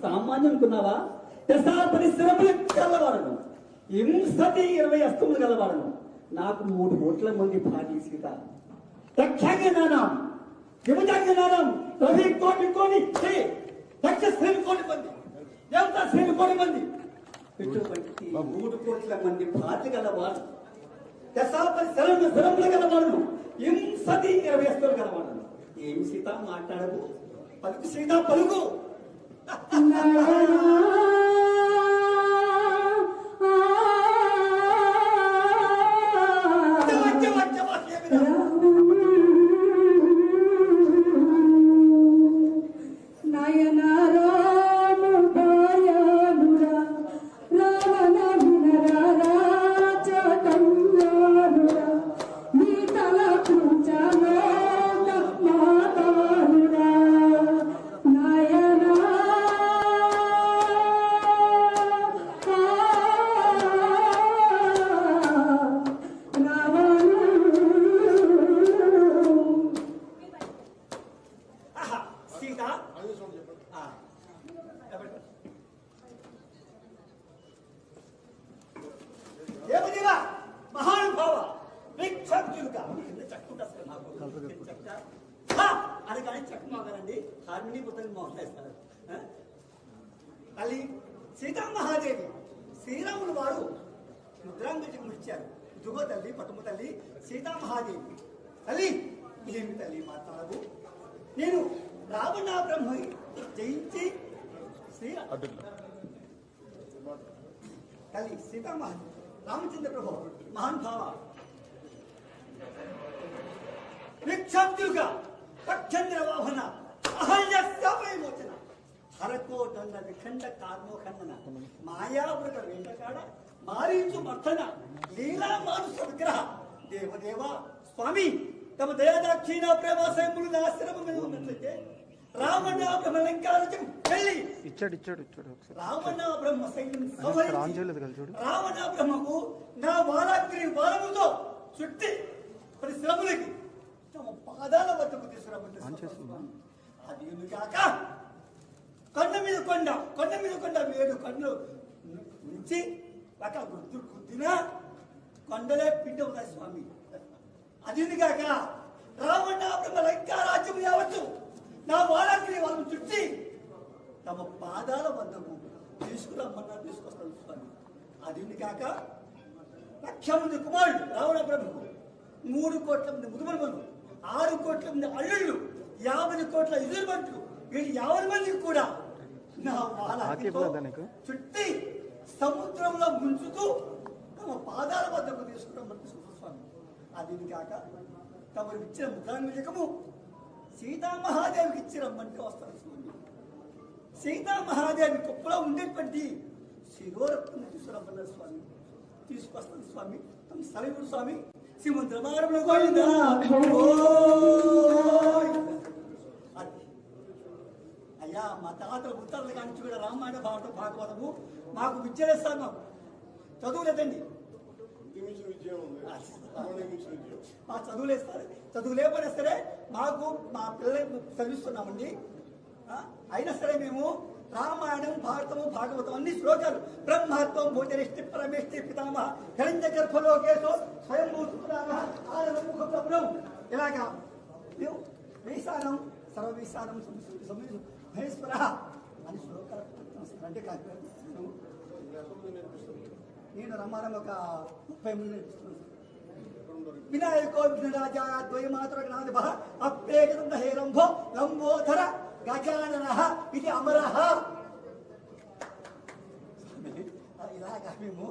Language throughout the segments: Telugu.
సామాన్యం అనుకున్నావా? దశా పరిశ్రమలు గలవాడను, హింసతి 20 అస్తములు గలవాడను. నాకు 3 కోట్ల మంది భార్య సీత. దక్షాంగ నానం, యువజాంగ నానం, రవి కోటి కోటి, దక్ష శ్రేణి కోటి మంది, దేవతా శ్రేణి కోటి మంది, ఇటువంటి 3 కోట్ల మంది భార్య గలవాడు. దశా పరిశ్రమలు గలవాడను, హింసతి 20 అస్తములు గలవాడను. ఏం సీత మాట్లాడవు? పలుకు సీత పలుకు. అది కానీ చక్కమాగానండి హార్మిని పుస్తకం మోసేస్తారు. అది సీతామహాదేవి శ్రీరాములు వారు ముద్రాంగజకు ఇచ్చారు. ఇదిగో తల్లి పట్టుము తల్లి సీతామహాదేవి. తల్లి ఏమి తల్లి మాట్లాడవు? నేను రావణ బ్రహ్మ జయించి శ్రీ తల్లి సీతామహాదేవి రామచంద్ర ప్రభు మహానుభావ విక్షాంతులుగా పక్షంద్ర వాహన అహల్యమోచన హరకో దండ విఖండ కార్మోఖండన మాయావృత వెంటకాడ మారీచు మర్దన లీలా మానుస విగ్రహ దేవదేవ స్వామి తమ దయాదాక్షిణ ప్రేమాశయములు ఆశ్రమం మీద ఉన్నట్లయితే రావణ బ్రహ్మలంకారజం వెళ్ళి ఇచ్చాడు రావణ బ్రహ్మ సైన్యం రావణ బ్రహ్మకు నా బాలాగ్రి బాలముతో చుట్టి పరిశ్రమలకి తమ పాదాల వద్దకు తీసుకురాబట్టి అది కాక కొండ మీద కొండ 7 కొండలు నుంచి ఒక గుర్తు గుద్దినా కొండలే పిండి అవుతాయి స్వామి. అది కాక రావణ బ్రహ్మ లంకారాజ్యం యావచ్చు నా బాలాగ్రి వాళ్ళని చుట్టి తమ పాదాల వద్దకు తీసుకురమ్మన్నా తీసుకొస్తాను స్వామి. అది కాక 1,00,000 మంది కుమారుడు రావణ బ్రహ్మకు 3 కోట్ల మంది ముదుమనుమలు 6 కోట్ల మంది అల్లుళ్ళు 50 కోట్ల ఎదురుబంట్లు వీళ్ళు 50 మందికి కూడా నా వాళ్ళ చుట్టి సముద్రంలో ముంచుతూ తమ పాదాల వద్దకు తీసుకురమ్మని స్వామి. అది కాక తమకు ఇచ్చిన ముద్రాంగజకము సీతామహాదేవికి ఇచ్చి రమ్మంటే వస్తారు స్వామి. సీతామహాదేవి కుప్పలో ఉండేటువంటి శిరోరత్నం తీసుకురమ్మన్నారు స్వామి. తీసుకొస్తాను స్వామి. తమ సరైన స్వామి శ్రీమంత్రమారంలో గోవిందా. అయ్యా మా తాతల ముత్తాతల కానించి కూడా రామాయణ భాగవతము మాకు విద్యలేస్తారు. మాకు చదువులేదండి, మా చదువులేస్తారు. చదువు లేకపోయినా సరే మాకు మా పిల్లలకు చదివిస్తున్నామండి. అయినా సరే మేము రామాయణం భారతము భాగవతం అన్ని శ్లోకాలు బ్రహ్మత్వం భోజనిష్టి పరమేష్టి పితామహ హిరణ్య గర్భలోకేశో స్వయం ఆనందం ఇలాగా మేము వేసానం సర్వవేశానం మహేశ్వర అని శ్లోకాలు అంటే కాదు. నేను రమ్మారం ఒక 30 మంది నేర్పిస్తున్నాను. వినాయకో విఘ్నరాజా ద్వయమాత్ర నాది అప్రేగంధ హేరంభో లంబోధర గజానన ఇది అమరహ. ఇలాగా మేము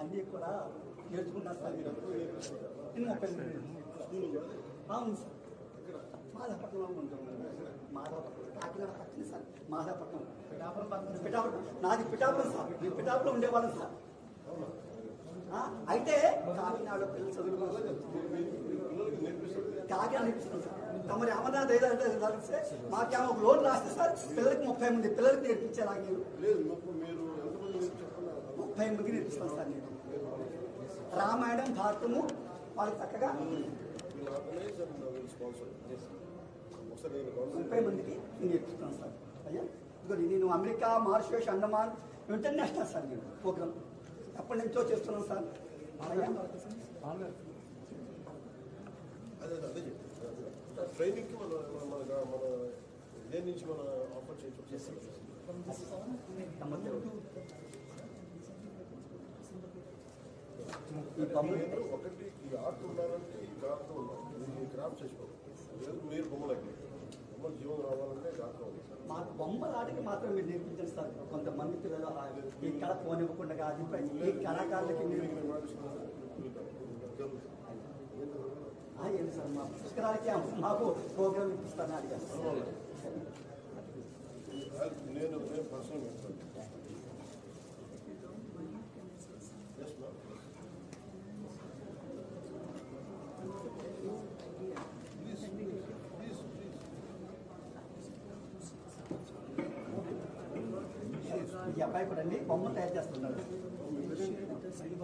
అన్నీ కూడా నేర్చుకుంటాం సార్. అవును సార్, మాధవపట్నంలో ఉంటాం. మాధవపట్నం కాకినాడ పక్కనే సార్. మాధవపట్నం పిఠాపురం నాది పిఠాపురం సార్. నేను పిఠాపురం ఉండేవాళ్ళం సార్. అయితే కాకినాడలో పిల్లలు చదువుకోవాలి కాకినాడ నేర్పిస్తున్నాం సార్. తమరి అమర్నాథ్ ఏదంటే మాకేమో ఒక లోన్ రాస్తే సార్ పిల్లలకి 30 మంది పిల్లలకి నేర్పించేలాగే 30 మందికి నేర్పిస్తాను సార్. నేను రామాయణం భారతము వాళ్ళకి చక్కగా 30 మందికి నేర్పిస్తాను సార్. అయ్యా నేను America, Mauritius, Andaman international sir నేను ప్రోగ్రామ్ ఎప్పటి నుంచో చేస్తున్నాను సార్. ట్రైనింగ్కి మన దేని నుంచి మన ఆఫర్ చేయొచ్చు. ఒకటి ఈ ఆర్ట్ ఉన్నారంటే ఈ క్రాఫ్ట్ ఉండాలి. ఈ క్రాఫ్ట్ చేసుకోవాలి. మీరు బొమ్మలు జీవం రావాలంటే క్రాఫ్ట్ ఉంది. మా బొమ్మల ఆటకి మాత్రం మీరు నేర్పించారు సార్. కొంతమంది పిల్లలు ఈ కళ పోనివ్వకుండా ఈ కళాకారులకి ఏంటి సార్ మా పుష్కరాలకి మాకు ప్రోగ్రామ్ ఇప్పిస్తానని అడిగాను. నేను పర్సనల్ ఈ అబ్బాయి కూడా అండి బొమ్మలు తయారు చేస్తున్నాడు.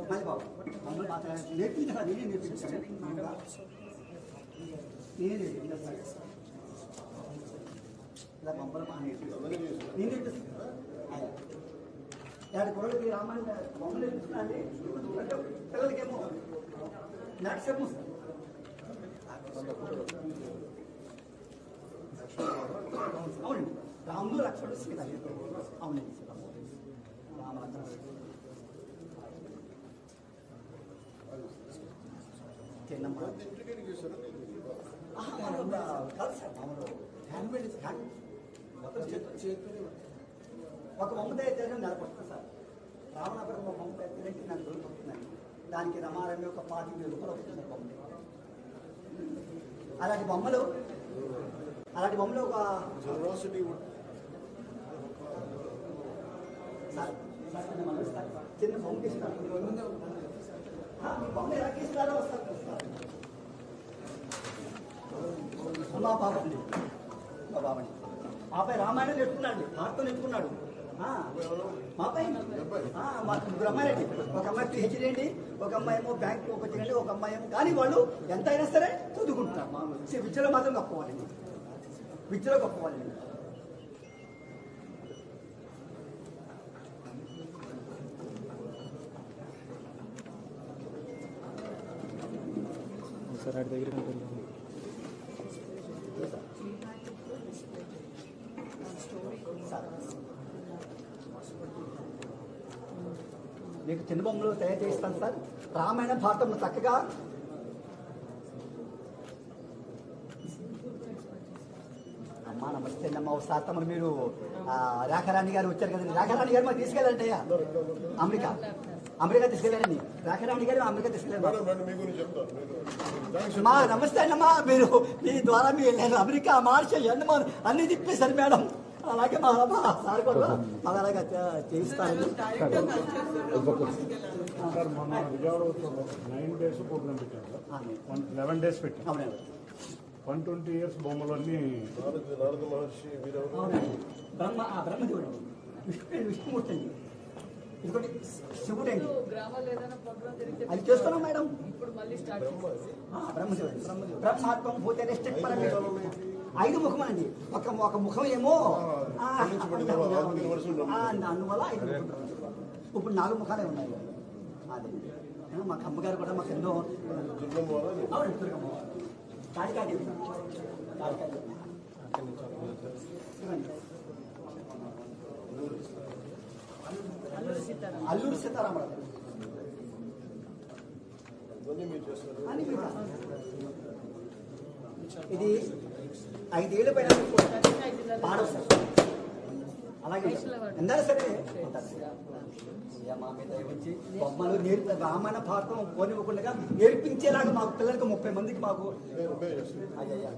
మళ్ళీ బాబు బొమ్మలు మాత్రం నేర్పించాను. నేనే నేర్పించాను. ఇలా బొమ్మలు బాగా నేర్పిస్తాను. నేను నేర్పిస్తాను. ఏడు కొరలకి రామాయణ బొమ్మలు నేర్పిస్తున్నా అండి. పిల్లలకేమో నాట్యము అవునండి. రాముడు లక్ష్మణుడు సీత అవునండి. కాదు సార్ మామూలు హ్యాండ్మేడ్ ఒక బొమ్మ తయారు చేయడం నెలకొస్తుంది సార్. రావణాపురం ఒక బొమ్మ తయారు చేయడానికి నాకు దొరుకుతుందండి. దానికి రమారమి ఒక 25,000 రూపాయలు వస్తుంది బొమ్మ. అలాంటి బొమ్మలు ఒక చిన్న బొమ్మ ఇస్తారు. బొమ్మ ఎలా ఇస్తారో వస్తారు. మా బాబండి మాపై రామాయణం నేర్చుకున్నాడు, భారతం నేర్చుకున్నాడు. మాపై మా ముగ్గురు అమ్మాయిలండి. ఒక అమ్మాయి PhD అండి, ఒక అమ్మాయి ఏమో బ్యాంక్ కోచింగ్ అండి, ఒక అమ్మాయి ఏమో. కానీ వాళ్ళు ఎంత అయినా సరే చదువుకుంటున్నారు. మా విద్యలో మాత్రం గొప్పవాళ్ళండి, విద్యలో గొప్పవాళ్ళండి. సార్ ఆడి దగ్గర మీకు చిన్న బొమ్మలు తయారు చేస్తాను సార్. రామాయణ భారతం చక్కగా అమ్మా నమస్తే అమ్మ. ఒకసారి తమరు మీరు రేఖారాణి గారు వచ్చారు కదండి. రేఖారాణి గారు మాకు తీసుకెళ్ళండి అయ్యా అమెరికా తీసుకెళ్ళారండి. రేఖారాణి గారు అమెరికా తీసుకెళ్ళారు. మా నమస్తే అన్నమ్మా. మీరు మీ ద్వారా నేను అమెరికా, మారిషస్, అండమాన్ అన్ని తిప్పేశారు మేడం. అలాగే మా సార్ కూడా మాకు అలాగే చేయిస్తారు. సార్ మన విజయవాడ 9 days ప్రోగ్రామ్ పెట్టాం సార్. 11 days పెట్టాం. 120 years బొమ్మలు అన్నీ నారద మహర్షి బ్రహ్మదేవుడు విష్ణుమూర్తి అండి. ఇంకోటి శివుడు అండి. అది చేస్తున్నాం మేడం. బ్రహ్మదేవుడు బ్రహ్మాత్మం భూతే పరమేశ్వరుడు. 5 ముఖం అండి. ఒక ముఖం ఏమో అందువల్ల 5 ఇప్పుడు 4 ముఖాలే ఉన్నాయి. అదే మాకు అమ్మగారు కూడా మాకు ఎన్నో అల్లూరి సీతారామరాజు ఇది 5 ఏళ్ళు పైన పాడవు సార్. అలాగే ఎందరూ సరే మా మీద వచ్చి బొమ్మలు రామాయణ భారతం పోనివ్వకుండా నేర్పించేలాగా మాకు పిల్లలకి 30 మందికి మాకు అయ్యా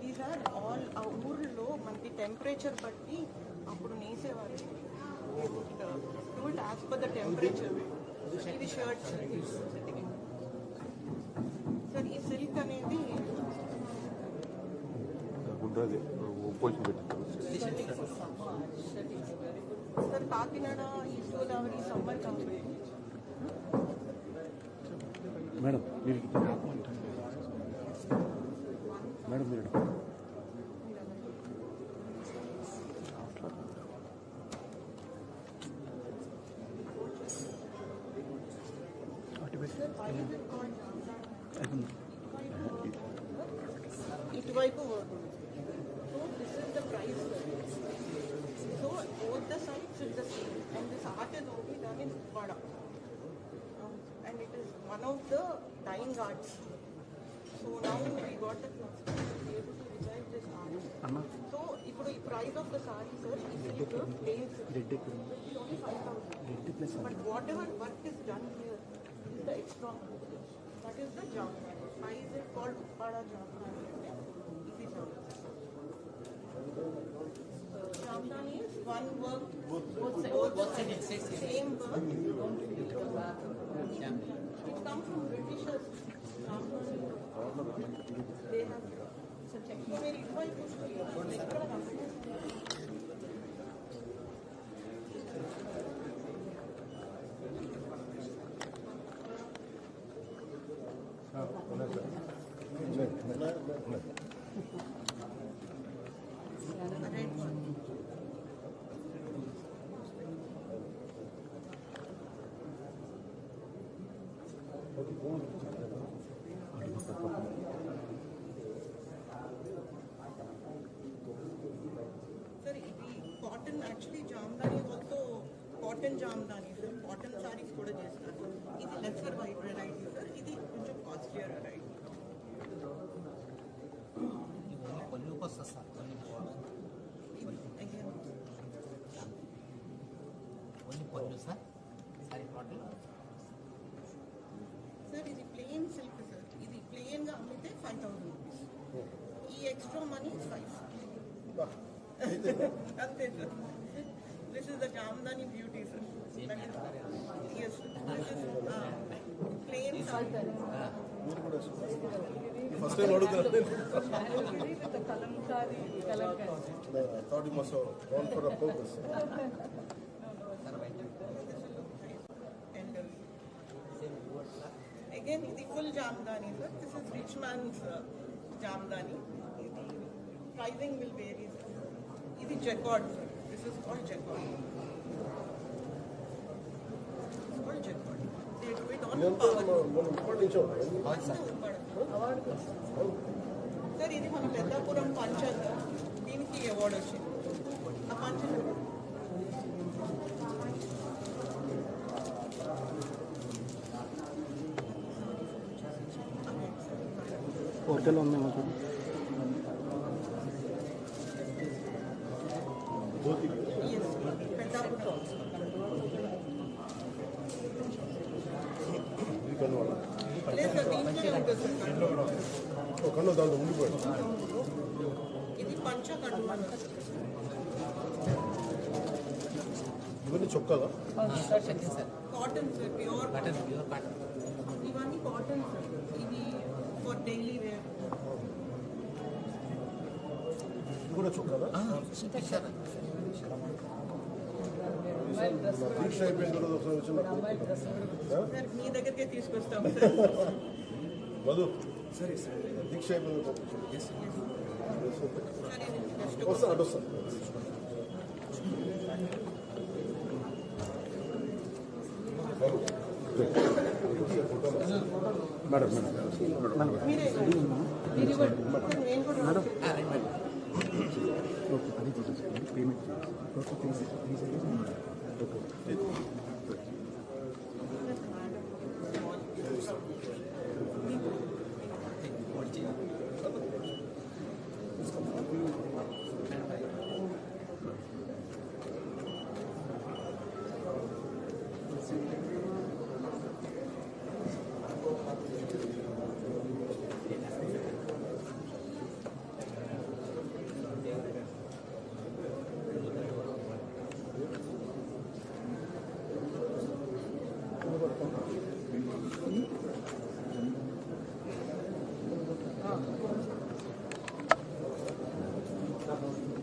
These are all ఆ ఊర్లో మనకి టెంపరేచర్ బట్టి అప్పుడు నేసేవారు. Do it as per the temperature. ఇది షర్ట్ సార్, ఈ సిల్క్ అనేది sir Kakinada east Godavari summer company. Madam మీరు మేడం మీరు ఇటువైపు so this is the price. So both the sides is the same and this art is only done in Uppada and it is one of the dying arts. So now we got the chance to be able to revive this art. So ఇప్పుడు ఈ price of the saree sir is plain only 5,000. But whatever work is done here is the extra. That is the jamdani. Why is it called Uppada jamdani? Easy jamdani. Jamdani is one work, both sides, same work. It comes from Britishers. They have such a very Sir, cotton actually jamdani is also cotton jamdani sir. Cotton sarees kuda chestaru. Idi lesser variety sir. Idi koncham costlier variety. Sir, ఇది plain silk sir. ఇది plain గా అమ్మితే 5,000 rupees. ఈ extra money is 5. అంతే sir. This is the Jamdani beauty sir. Yes, this is plain silk. First time అడుగుతున్నాను. With the kalamkari color. I thought you must have gone for a purpose. Again, the full jamdani, sir. This is rich man's jamdani. Pricing will vary, sir. This is jacquard, sir. This is called jacquard. It's called jacquard. They do it on power. మనం ఇప్పటి నుంచో సార్ ఇది మన పెద్దాపురం పంచ సార్. దీనికి అవార్డు వచ్చింది. ఆ పంచ హోటల్ ఉంది మాకు. పెద్దాపురం లేదు సార్, దీంట్లో ఉంటుంది సార్. కన్ను దాంట్లో ఉండిపోయాడు. ఇది పంచ కట్టు ఇవన్నీ చొక్కాలా కాటన్ సార్, ప్యూర్ కాటన్. ఇవన్నీ కాటన్ సార్, ఇది ఫర్ డైలీ వేర్. ఇది కూడా చొక్కాలా దీక్ష అయిపోయిన తర్వాత ఒకసారి వచ్చి నాకు సార్ మీ దగ్గరికే తీసుకొస్తాం సార్. మధు సరే సార్ దీక్ష అయిపోయిన తర్వాత సరే నెక్స్ట్ వస్తా అటు వస్తా మేడం మీరే మీరు ఇవ్వండి. నేను కూడా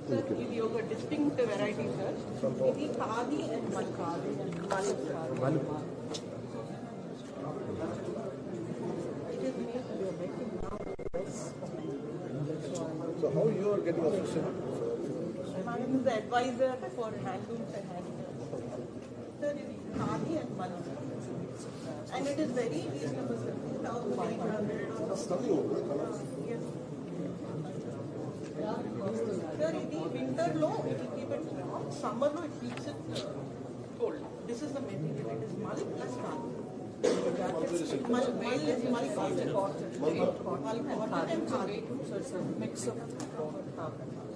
సార్ ఇది ఒక డిస్టింక్ట్ వెరైటీ సార్. ఇది ఖాదీ అండ్ మల్. So how you are getting associated? Madam is the advisor for handlooms and handlooms. Sir, it is khadi and mala. And it is very reasonable, sir. 2,500 or Nothing over colors. yes. Sir, it is winter low, it will keep it warm. Summer low, it keeps it cold. This is the material. It is mala plus khadi. Mal is cotton. Cotton and khadi. So it's a mix of half and half.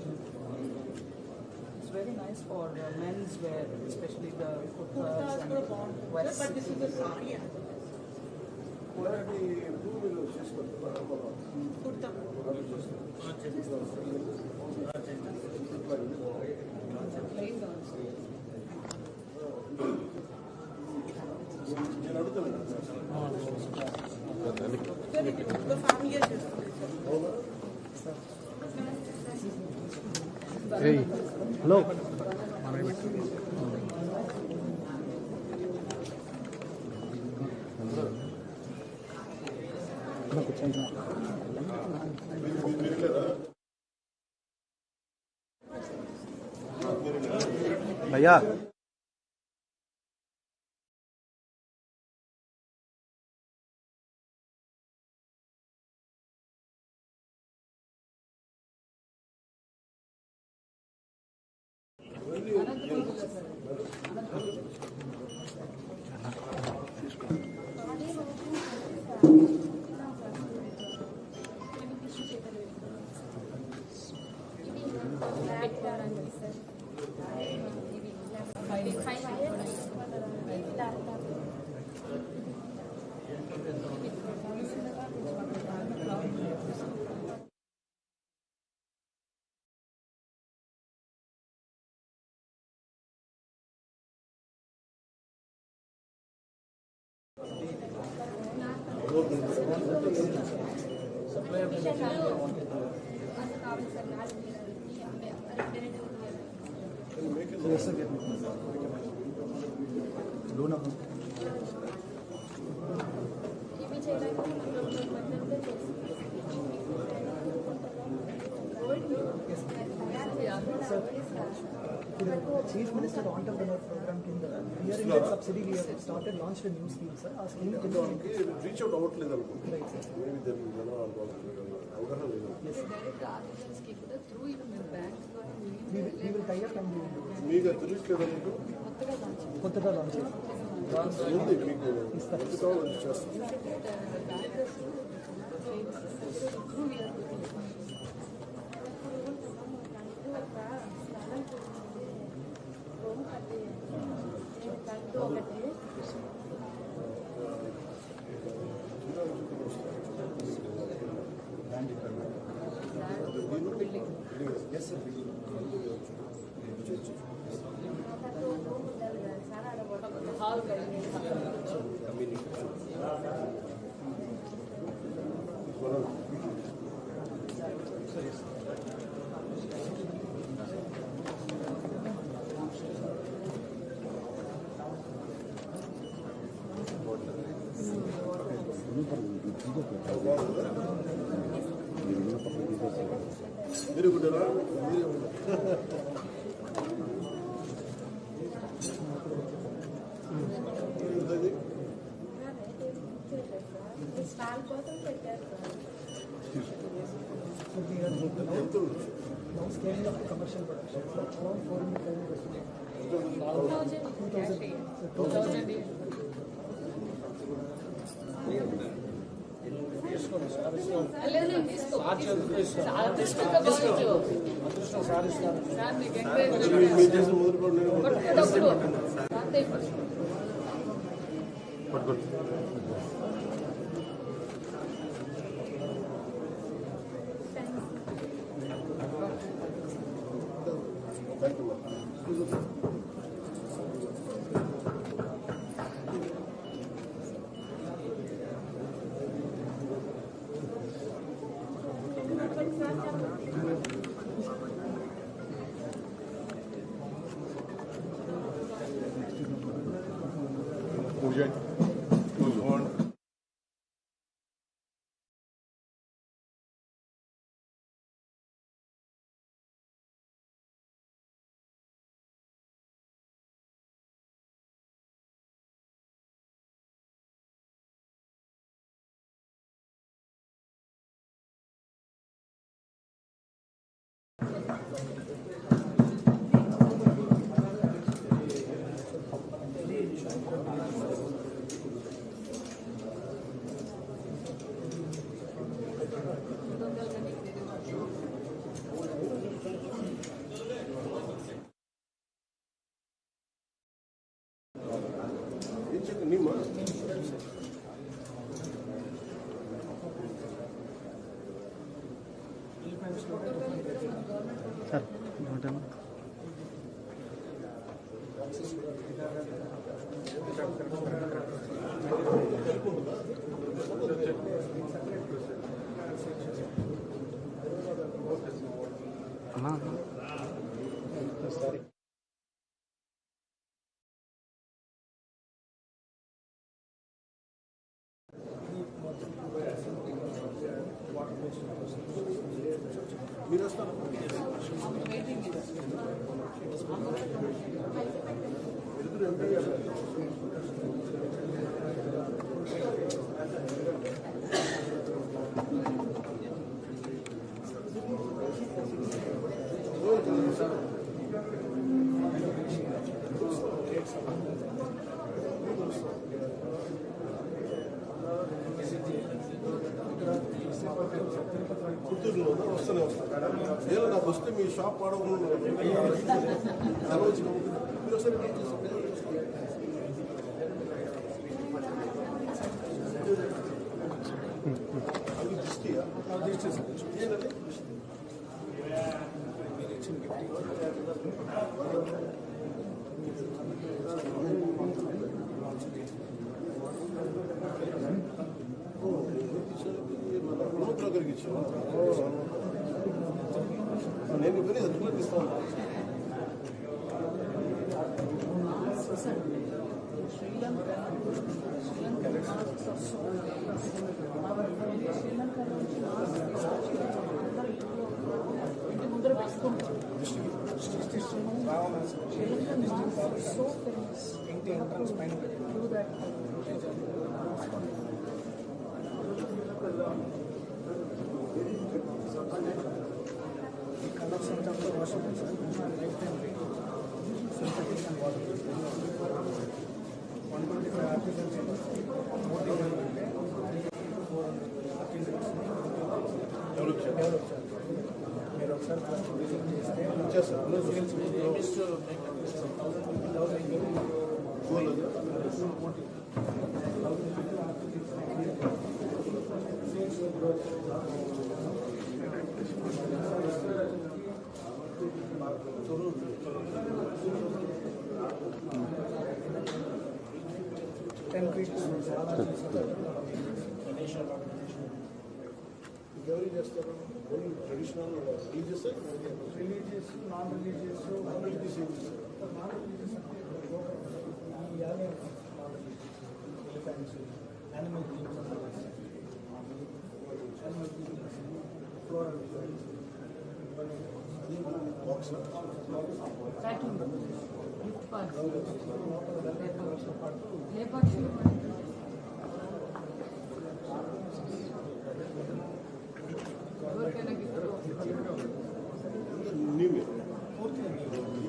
It's very nice for men's wear, especially the kurtas Kurtas and for bond. Sir, west. but this is a sari as well. ఇలాంటి భూమిలో చేసుకుంటారు Kurta. నేను అడుగుతాను Sir, it is the family is useful, sir. Hello భయ్యా Chief Minister Entrepreneur Program కింద here in the subsidy we have started launched a new scheme sir. ఆ scheme కింద రీచ్ అవుట్ అవ్వట్లేదు అనుకుంటున్నాను మేబీ దాని జనం అవగాహన లేదు we will tie up and we will do it. మీకు తెలియట్లేదు అనుకుంటూ కొత్తగా లాంచ్ చేస్తాం. ఉంది మీకు ఎంత కావాలో చేస్తాం Yes sir. వెరీ గుడ్ రా స్టాల్ కోసం పెట్టారు Now scaling up to commercial production. Around 400,000. 2000 మొదలు ನಿಮ್ಮ సార్ ఏమంటాను అన్నా సరే మీరు వస్తారు పుత్తూరులో వస్తూనే వస్తాను నేను నాకు వస్తే మీ షాప్ వాడకుండా మీరు వస్తే అవి దిష్టియా ఏంటంటే దగ్గరికి ఇచ్చాను నేను ఇవన్నీ రిపోర్ట్ ఇస్తాను ఎవరు చేస్తారు traditional religious religious non religious non religious non religious ఈ animal elephants animal box packing gift parts ఎవరికైనా గిఫ్ట్ నీవే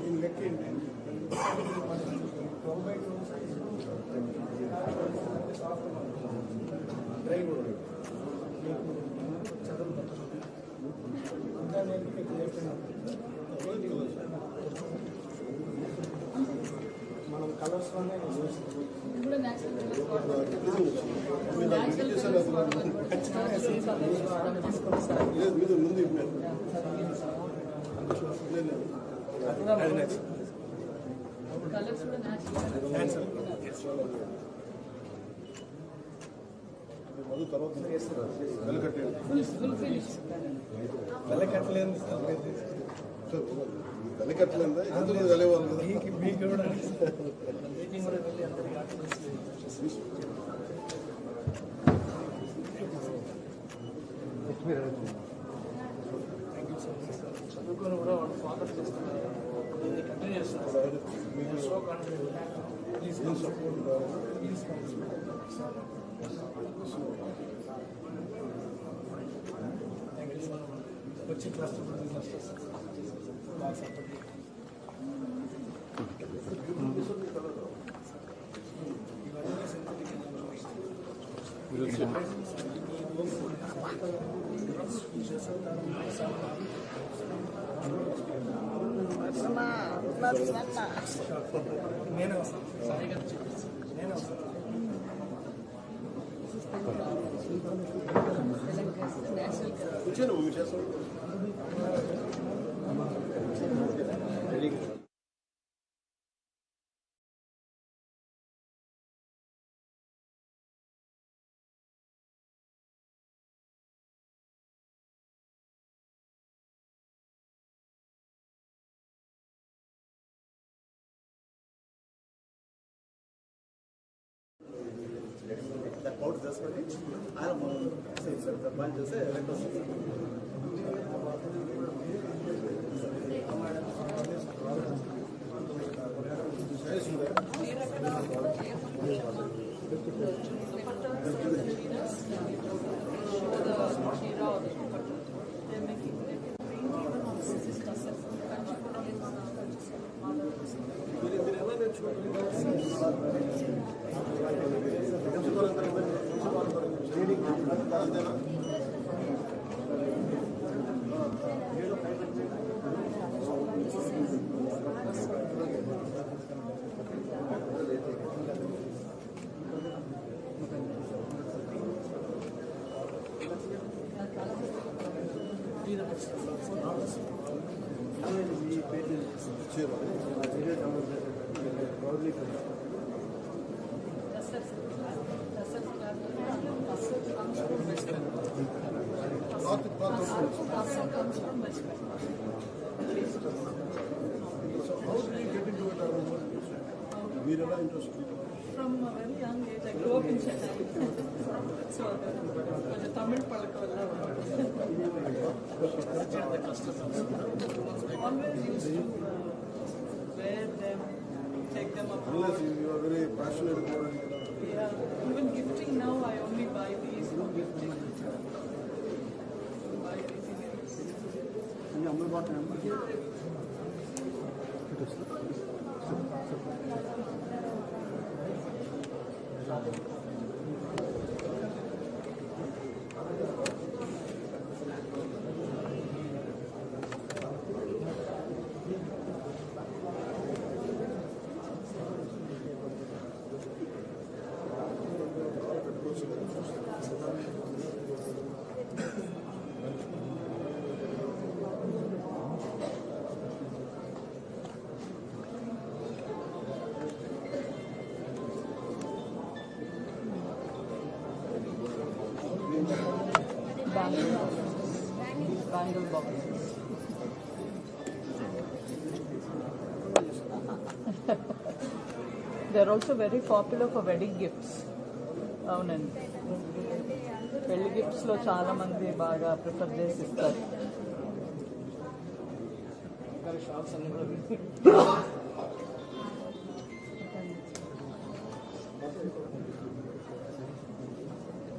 ఈ లెక్క ఏంటి డ్రైవ్ కూడా మనం కలర్స్ లోనే ఇది కూడా నేచురల్ లేదు మీద ముందు ఇవ్వలేదు కలర్స్ కూడా నేచురల్ మధు తర్వాత వెలకట్టేది ఫుల్ ఫినిష్ వెళ్ళకట్లేదు వెలకట్టలేదా ఎందుకు వెళ్ళేవాళ్ళు కదా మీకు కూడా మీటింగ్ కూడా వెళ్ళి అందరికీ చదువుకొని కూడా వాళ్ళు ఫాదర్ చేస్తున్నారు దీన్ని కంటిన్యూ చేస్తున్నారు so confident please support please thank you వచ్చి క్లాస్ బాగా సపోర్ట్ నేనే వస్తాను సాయి గారు నేనే వస్తాను కూర్చొని మమ్మీ చేస్తాను The court just for it. I am the bunch of మీరు ఎలా interest From a very young age, I grew up in Chennai. So, the Tamil palakavalla. Always used to wear them, take them up. unless you are very passionate about it. Yeah. Even gifting now, I only buy these for gifting. Buy these. Bangle box. They're also very popular for wedding gifts. అవునండి పెళ్లి గిఫ్ట్స్లో చాలా మంది బాగా ప్రిఫర్ చేసి ఇస్తారు. షాప్స్ అన్ని కూడా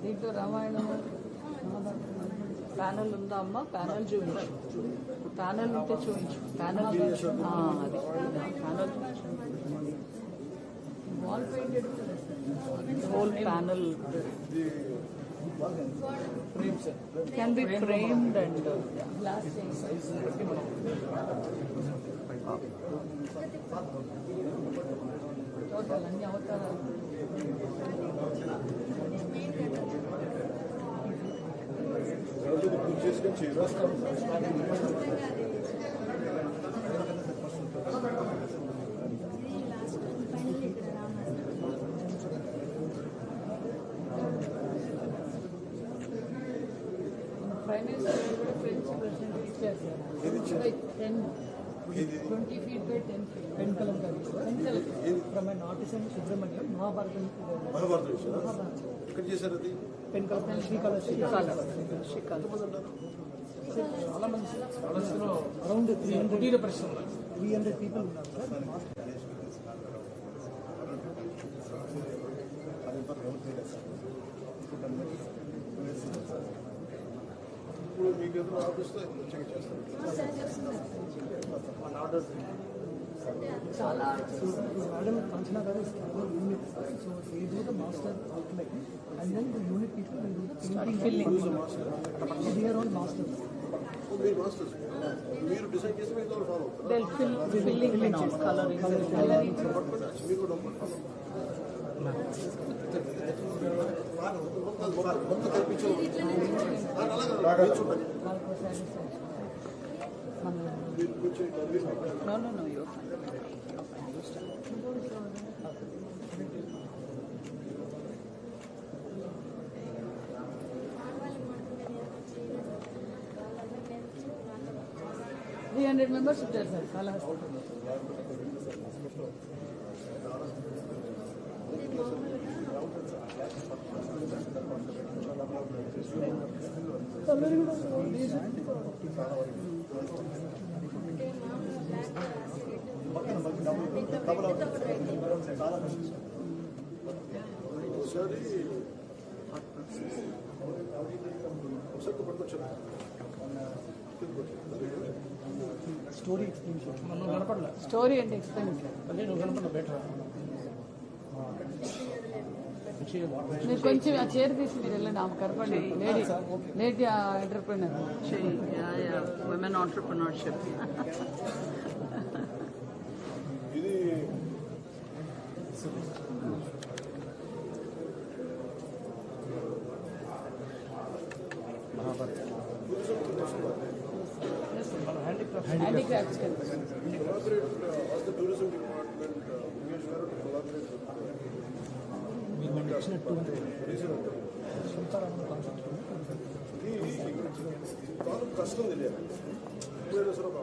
దీంట్లో రామాయణం ప్యానల్ ఉందా అమ్మ? ప్యానల్ చూపించు. ప్యానల్ ఉంటే చూపించు. ప్యానల్ అది panel wall painted whole panel can be framed and glass total అన్ని అవతారాలు. పూజ చేసుకొని చేయరాస్తాం. ప్రైమ్ మినిస్టర్ కూడా ఫ్రెంచ్ ప్రెసిడెంట్ ఇచ్చారు సార్. 20 feet by 10 feet. పెన్కలం గారు from an artisan Subrahmanyam Mahabharatam ఎక్కడ చేశారు అది? పెన్కలం శ్రీకాళహస్తి. చాలా మంది కాలేజీలో అరౌండ్ 300 ప్రశ్న 300 people ఉన్నారు సార్. ఇప్పుడు మీకు ఎదురు ఆఫీస్లో చెక్ చేస్తారు. చాలా మేడం అంచనా గారు unit so they do the master outline and then the unit people will do the filling. They are all masters. మీరు మాస్టర్స్ మీరు డిసైడ్ చేసి మీరు ఫాలో అవుతారు. They'll fill filling which is coloring. మీరు కూడా మొత్తం కల్పించాలి. No, you're fine. members ఉంటారు సార్ కాళహస్తి. స్టోరీ ఎక్స్ప్లెయిన్ మనం కనపడలే. స్టోరీ అంటే ఎక్స్ప్లెయిన్ అంటే నువ్వు కనపడలే బెటర్. మీరు కొంచెం ఆ చైర్ తీసి మీరు వెళ్ళండి. ఆమె కనపడి లేడీ ఎంటర్ప్రినర్ ఉమెన్ ఆంటర్ప్రినర్షిప్. ఇది handicrafts collaborate as the tourism department, we are sure to collaborate with కాలం కష్టం తెలియాలి. ఎప్పుడైనా సరే ఒక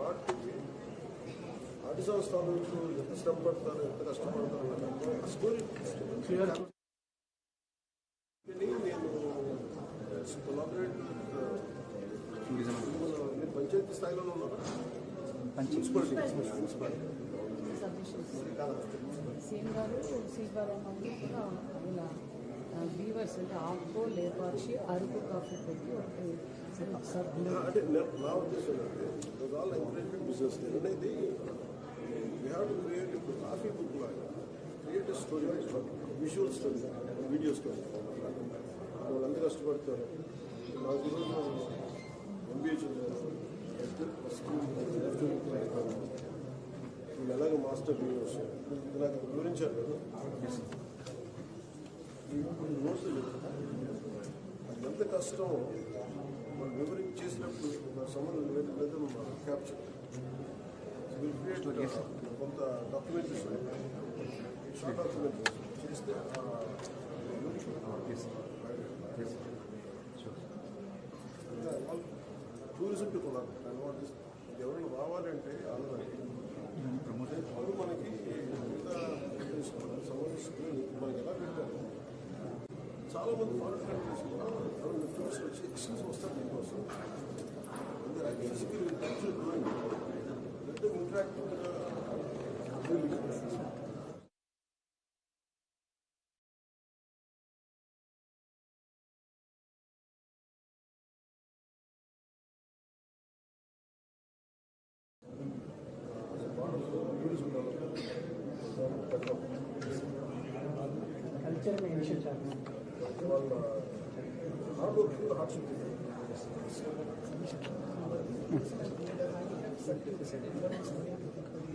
ఆర్టిజన్ స్థానం ఎంత శ్రమ పడతారు, ఎంత కష్టపడతారు ఆ స్టోరీ క్లియర్. నేను కొలాబరేట్ మీరు పంచాయతీ స్థాయిలోనే ఉన్నారా? మున్సిపాలిటీ సీఎం గారు సీతారామన్ కూడా ఇలా వీవర్స్ అంటే ఆకు లేపాక్షి అరకు కాఫీ పెట్టి ఒకటి అంటే నా ఉద్దేశం ఏంటంటే ఆల్ ఎంకరేజ్మెంట్ బిజినెస్ అనేది వీ హ్యావ్ టు క్రియేట్ ఇప్పుడు కాఫీ బుక్ లాగా create story, visual story, video story. వాళ్ళు ఎంత కష్టపడతారు. నాకు ఈరోజు ఎంబీఏ చదివారు, వీళ్ళు ఎలాగ మాస్టర్ వ్యూవర్స్ ఇది నాకు వివరించారు కదా. రోజులు అది ఎంత కష్టం మనం వివరించి చేసినప్పుడు సంబంధం క్యాప్చర్ కొంత డాక్యుమెంటరీస్ షార్ట్ డాక్యుమెంటరీస్ చేస్తే టూరిజం టు కొలాబరేట్ ఎవరైనా రావాలంటే ఆంధ్రాకి వాళ్ళు మనకి మిగతా సంబంధిస్తుంది మనకి ఎలా పెట్టారు. చాలా మంది ఫారెన్ కంట్రీస్ టూరిస్ట్ వచ్చి ఎక్స్క్యూజ్ వస్తారు దీనికోసం. Physical interacting really good. Culture initiate చేయాలి. వాళ్ళ హార్డ్ వర్క్ హార్డ్ షూట్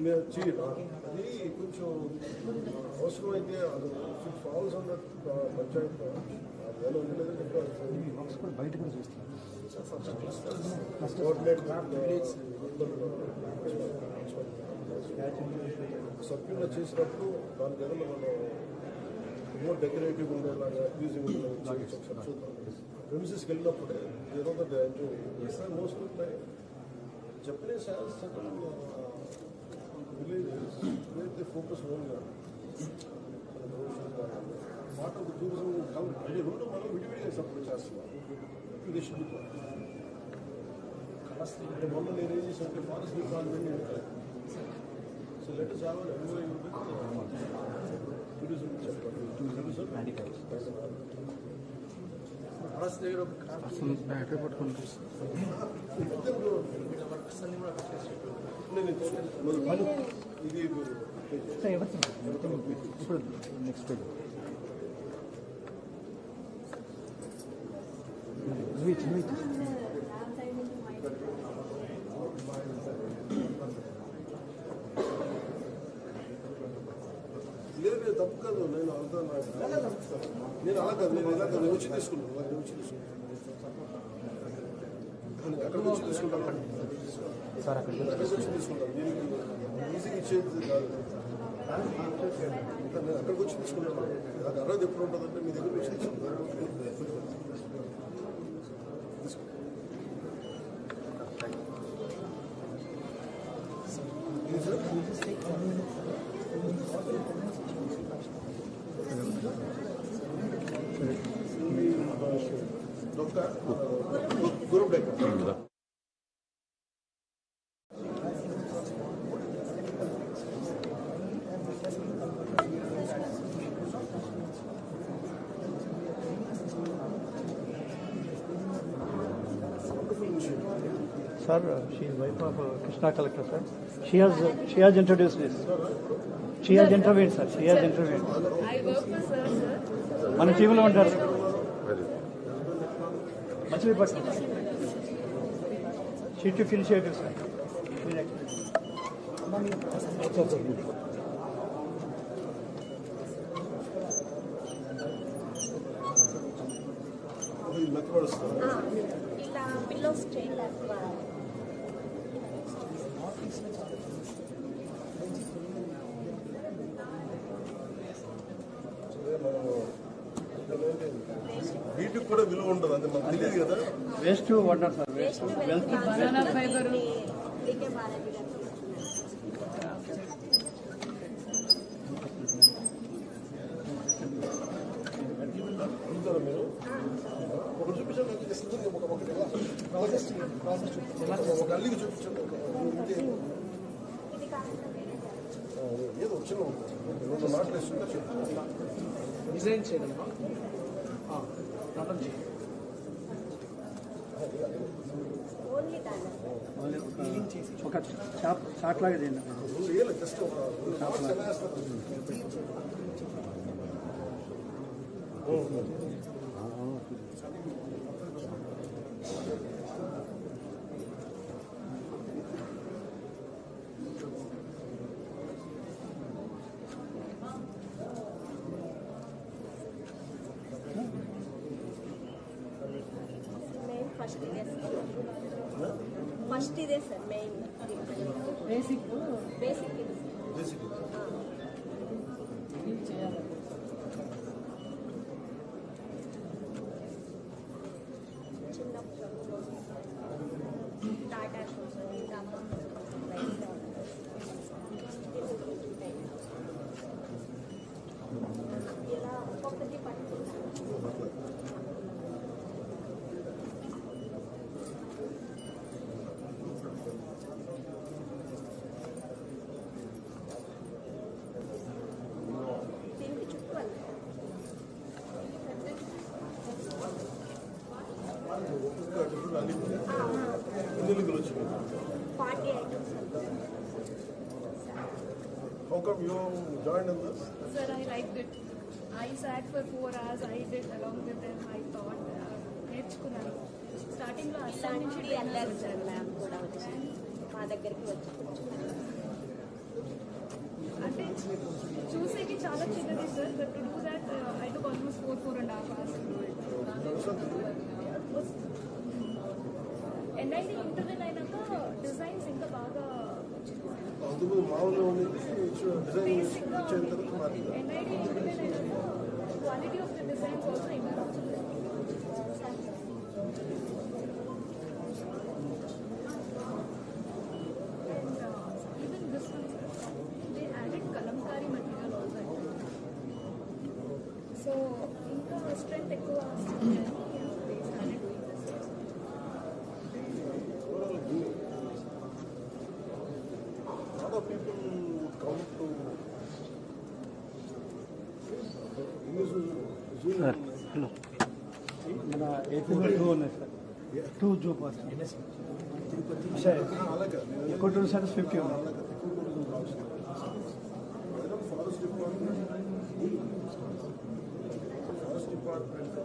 మీరు చేయరా అది కొంచెం అవసరమైతే అది ఫాల్స్ అన్న పంచాయత్ ఎలా ఉండలేదంటే బయట కూడా చూస్తాం. సభ్యులు చేసినప్పుడు దాని దగ్గర మనం మోర్ డెకరేటివ్ ఉండేలాగా ప్లీజింగ్ ఉండేలాగా చూద్దాం. ప్రెమిసెస్కి వెళ్ళినప్పుడే ఏదో ఒకటి enjoy most of time Japanese has certain villages where they focus ఓన్గా పార్ట్ ఆఫ్ ద టూరిజం అది రెండు మనం విడివిడిగా సపోర్ట్ చేస్తున్నాం. అంటే మొన్న నేను ఏం చేశానంటే forest department so let us have an MOU with tourism forest దగ్గర ఒక బ్యాటరీ పట్టుకుంటారు. ఇది ఇప్పుడు నెక్స్ట్ పేజ్ లేదు తప్పు కాదు. నేను అంతా నేను అలా కాదు. నేను ఇలా కాదు. నేను వచ్చి తీసుకున్నాను. నేను వచ్చి తీసుకున్నాను. అక్కడికి వచ్చి తీసుకుంటాను. సార్ అక్కడికి అక్కడికి వచ్చి తీసుకుంటాను. దీనికి ఈజీగా ఇచ్చేది కాదు. నేను అక్కడికి వచ్చి తీసుకున్నాను. నాకు అర్హత ఎప్పుడు ఉంటుందంటే మీ దగ్గర వచ్చి తీసుకుంటాను. గురు break Sir, she is wife of Krishna collector, sir. She has introduced this. She has intervened, sir. She has intervened. I work for sir, sir. మన టీంలో ఉంటారు sir. Machilipatnam. She took initiative, sir. మెత్తపడుస్తుంది. ఇలా పిల్లోస్ చేయాలి. వీటికి కూడా విలువ ఉంటుంది. అంటే మనకు తెలియదు కదా. Waste wonder sir. Banana fibre D K Balaji గారు చూస్తారా మీరు? ఒకటి చూపించండి. ఒక అల్లికి చూపించండి. ఏదో చిన్న రెండు మాటలు ఇస్తుంటే చెప్పండి. డిజైన్ చేయడం రన్ చేయాలి. ఓన్లీ దాని ఒక చాట్ లాగా చేయండి. వేయాలి జస్ట్ ఎలా వేస్తారు? మెయిన్ ఫస్ట్ ఇదే సార్. ఫస్ట్ ఇదే సార్ మెయిన్ బేసిక్ బేసిక్ ఇది బేసిక్ చిన్నప్పుడు టాటా షూస్ ఇలా ఒక్కొక్కటి పట్టుకుంటాను. come you joined in this? Sir, I liked it. I sat for 4 hours. I did along with them. I thought నేర్చుకున్నాను. స్టార్టింగ్లో అస్సాం నుంచి వెళ్ళారు సార్ మ్యామ్ కూడా వచ్చి మా దగ్గరికి వచ్చి అంటే చూసేకి చాలా చిన్నది sir but to do that I took almost 4.5 hours. NID interview అయినాక డిజైన్స్ ఇంకా బాగా అందుకు మామూలుగా ఉంది డిజైన్ ఇచ్చిన తర్వాత మారింది. NID ఇంటర్వ్యూ అయినాక quality of the designs also improve. So, ఇంకా స్ట్రెంత్ ఎక్కువ వస్తుంది. lot of people would come to మన ఎక్కువ టూ ఉన్నాయి సార్ 2 జూ పాస్ ఎక్కువ టూ సార్ 50 ఉన్నాయి. ఫారెస్ట్ డిపార్ట్మెంట్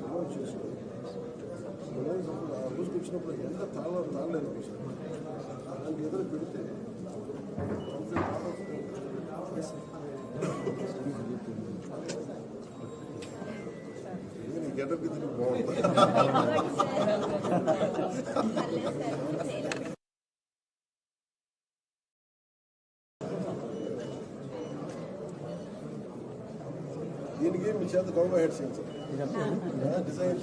ప్రమోట్ చేసుకోవాలి. ఆ రోజుకి వచ్చినప్పుడు ఎంత తాళలేదు అనిపిస్తుంది. దానికి ఎదురు పెడితే గెటప్ ఇది బాగుంటుంది. దీనికి మీ చేత గౌరవ హెడ్ సీన్స్ డిజైన్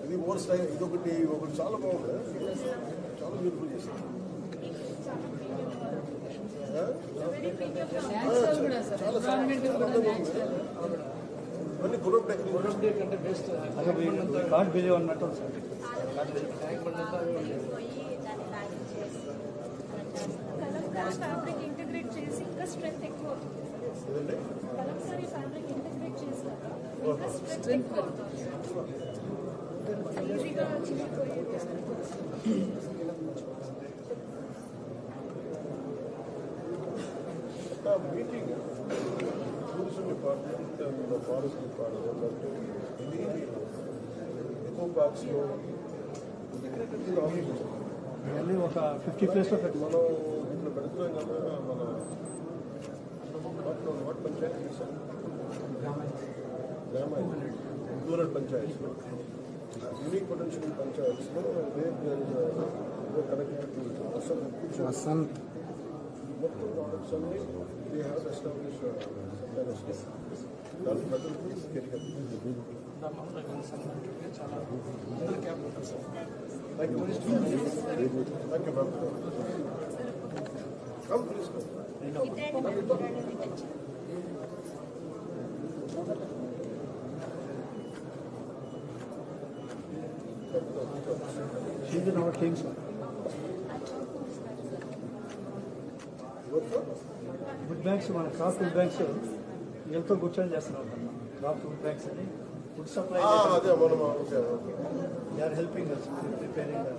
ఇది మోర్ స్టైల్ ఒకటి చాలా బాగుంది. చాలా బ్యూటిఫుల్ చేశారు. అన్ని గురబ్ టెక్నిక్ అంటే బెస్ట్ కాట్ బిలీవ్ అన్నట్టు సార్. కలంకారీ ఫ్యాబ్రిక్ ఇంటిగ్రేట్ చేసి ఇంకా స్ట్రెంత్ ఎక్కువ అవుతుంది. కలంకారీ ఫ్యాబ్రిక్ ఇంటిగ్రేట్ చేసినాక ఇంకా స్ట్రెంత్ ఎక్కువ అవుతుంది. ఈజీగా చిరిగిపోయి meeting tourism department and forest department ఇది ఎకో పార్క్స్లో మళ్ళీ ఒక 50 ప్లేస్లో పెట్టి మనం ఇట్లా పెడుతున్నాం కదా. మన వాట్ పంచాయతీ చేశాం గ్రామ రూరల్ పంచాయత్స్లో యూనిక్ పొటెన్షియల్ పంచాయత్స్లో కనెక్టెడ్ అస్సాం మొత్తం ప్రాడక్ట్స్ అన్ని దే హ్యావ్ ఎస్టాబ్లిష్ దాని ప్రజలకు తెలియదు. చాలా అందరి క్యాబ్ ఉంటుంది sir. Thank you ma'am. Come please she's in our team sir. Food banks మన క్రాఫ్ట్ ఫుడ్ బ్యాంక్స్ వీళ్ళతో కూర్చొని చేస్తున్నాం అన్నమాట. క్రాఫ్ట్ ఫుడ్ బ్యాంక్స్ అని ఫుడ్ సప్లై అదే మనం okay they are helping us preparing.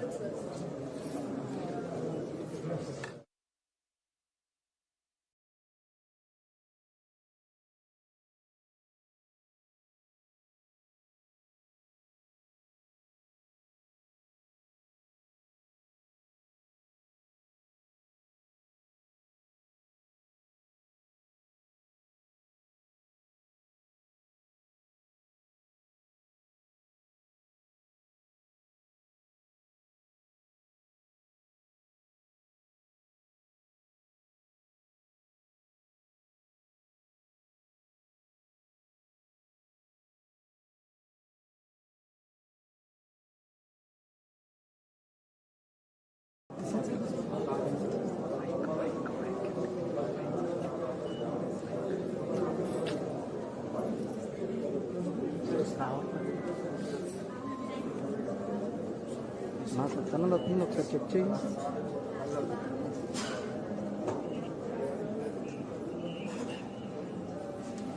నాకు ఛానల్ వస్తుంది, ఒకసారి చెక్ చేయండి.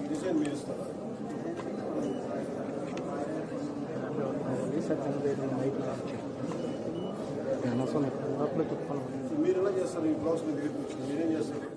ఈ డిజైన్ మీరు ఇస్తారా? రీసెర్చ్ నైట్ అవసరం లేదు లోపల తిప్పాలి. మీరు ఎలా చేస్తారు? ఈ బ్లాక్స్ మీ దగ్గరికి వచ్చి మీరేం చేస్తారు?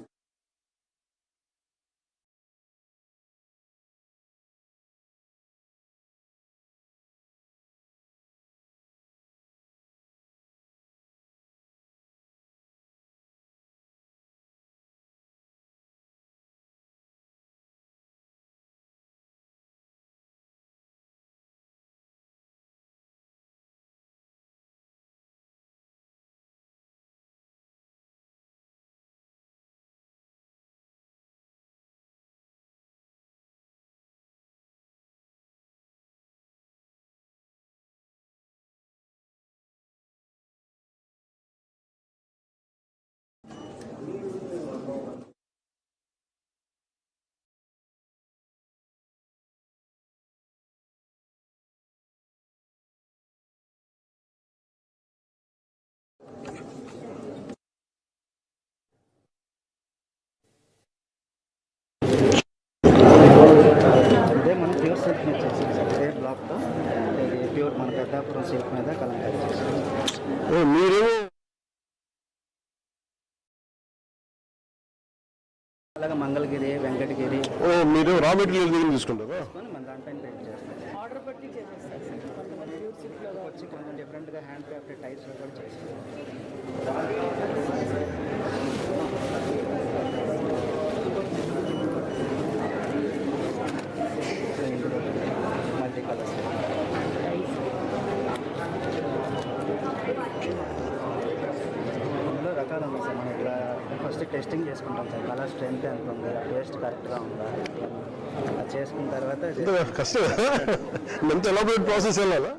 అదే మనం ప్యూర్ సిల్క్ మీద చేసాం సార్. అదే బ్లాక్తో ప్యూర్ మన పెద్దాపురం సిల్క్ మీద కలంకారీ చేసాం. మీరు అలాగే మంగళగిరి, వెంకటగిరి మీరు రా మెటీరియల్ దగ్గర తీసుకుంటారా? మన దాంట్లో పెయింట్ చేస్తాం. ఆర్డర్ బట్టి చేసేస్తారు సార్. కొంతమంది ప్యూర్ సిల్క్లో వచ్చి కొంచెం డిఫరెంట్గా హ్యాండ్ క్రాఫ్టెడ్ టైప్స్లో కూడా చేస్తాం. మల్టీ కలర్స్ ఇందులో రకాలు ఉన్నాయి సార్. మనం ఇక్కడ ఫస్ట్ టెస్టింగ్ చేసుకుంటాం సార్. కలర్ స్ట్రెంత్ ఎంత ఉంది, టేస్ట్ కరెక్ట్గా ఉందా, అది చేసుకున్న తర్వాత కష్టం ఎంత ఎలాబరేట్ ప్రాసెస్ వెళ్ళాలా?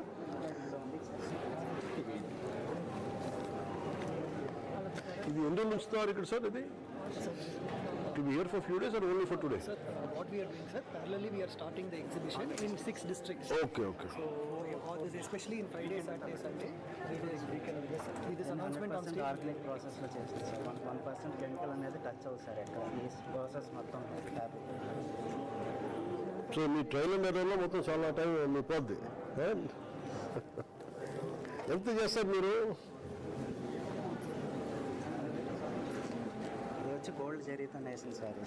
ఇది ఎన్ని రోజులు ఉంచుతారు ఇక్కడ సార్? ఇది to be here for few days or only for today? Sir, what we are doing, sir, parallelly we are starting the exhibition in 6 districts. Okay. So, all this, especially in Friday, Saturday, Sunday, 3 days we can with this announcement on stage. Organic ప్రాసెస్లో చేస్తాం సార్. 1% కెమికల్ అనేది టచ్ అవుతుంది సార్. ఎక్కడ ఈ ప్రాసెస్ మొత్తం సో మీ ట్రైల్ అండ్ ఎర్రర్లో మొత్తం చాలా టైం మీ పోద్ది. ఎంత చేస్తారు మీరు? ఇది వచ్చి గోల్డ్ జరీతో నేసిన సార్.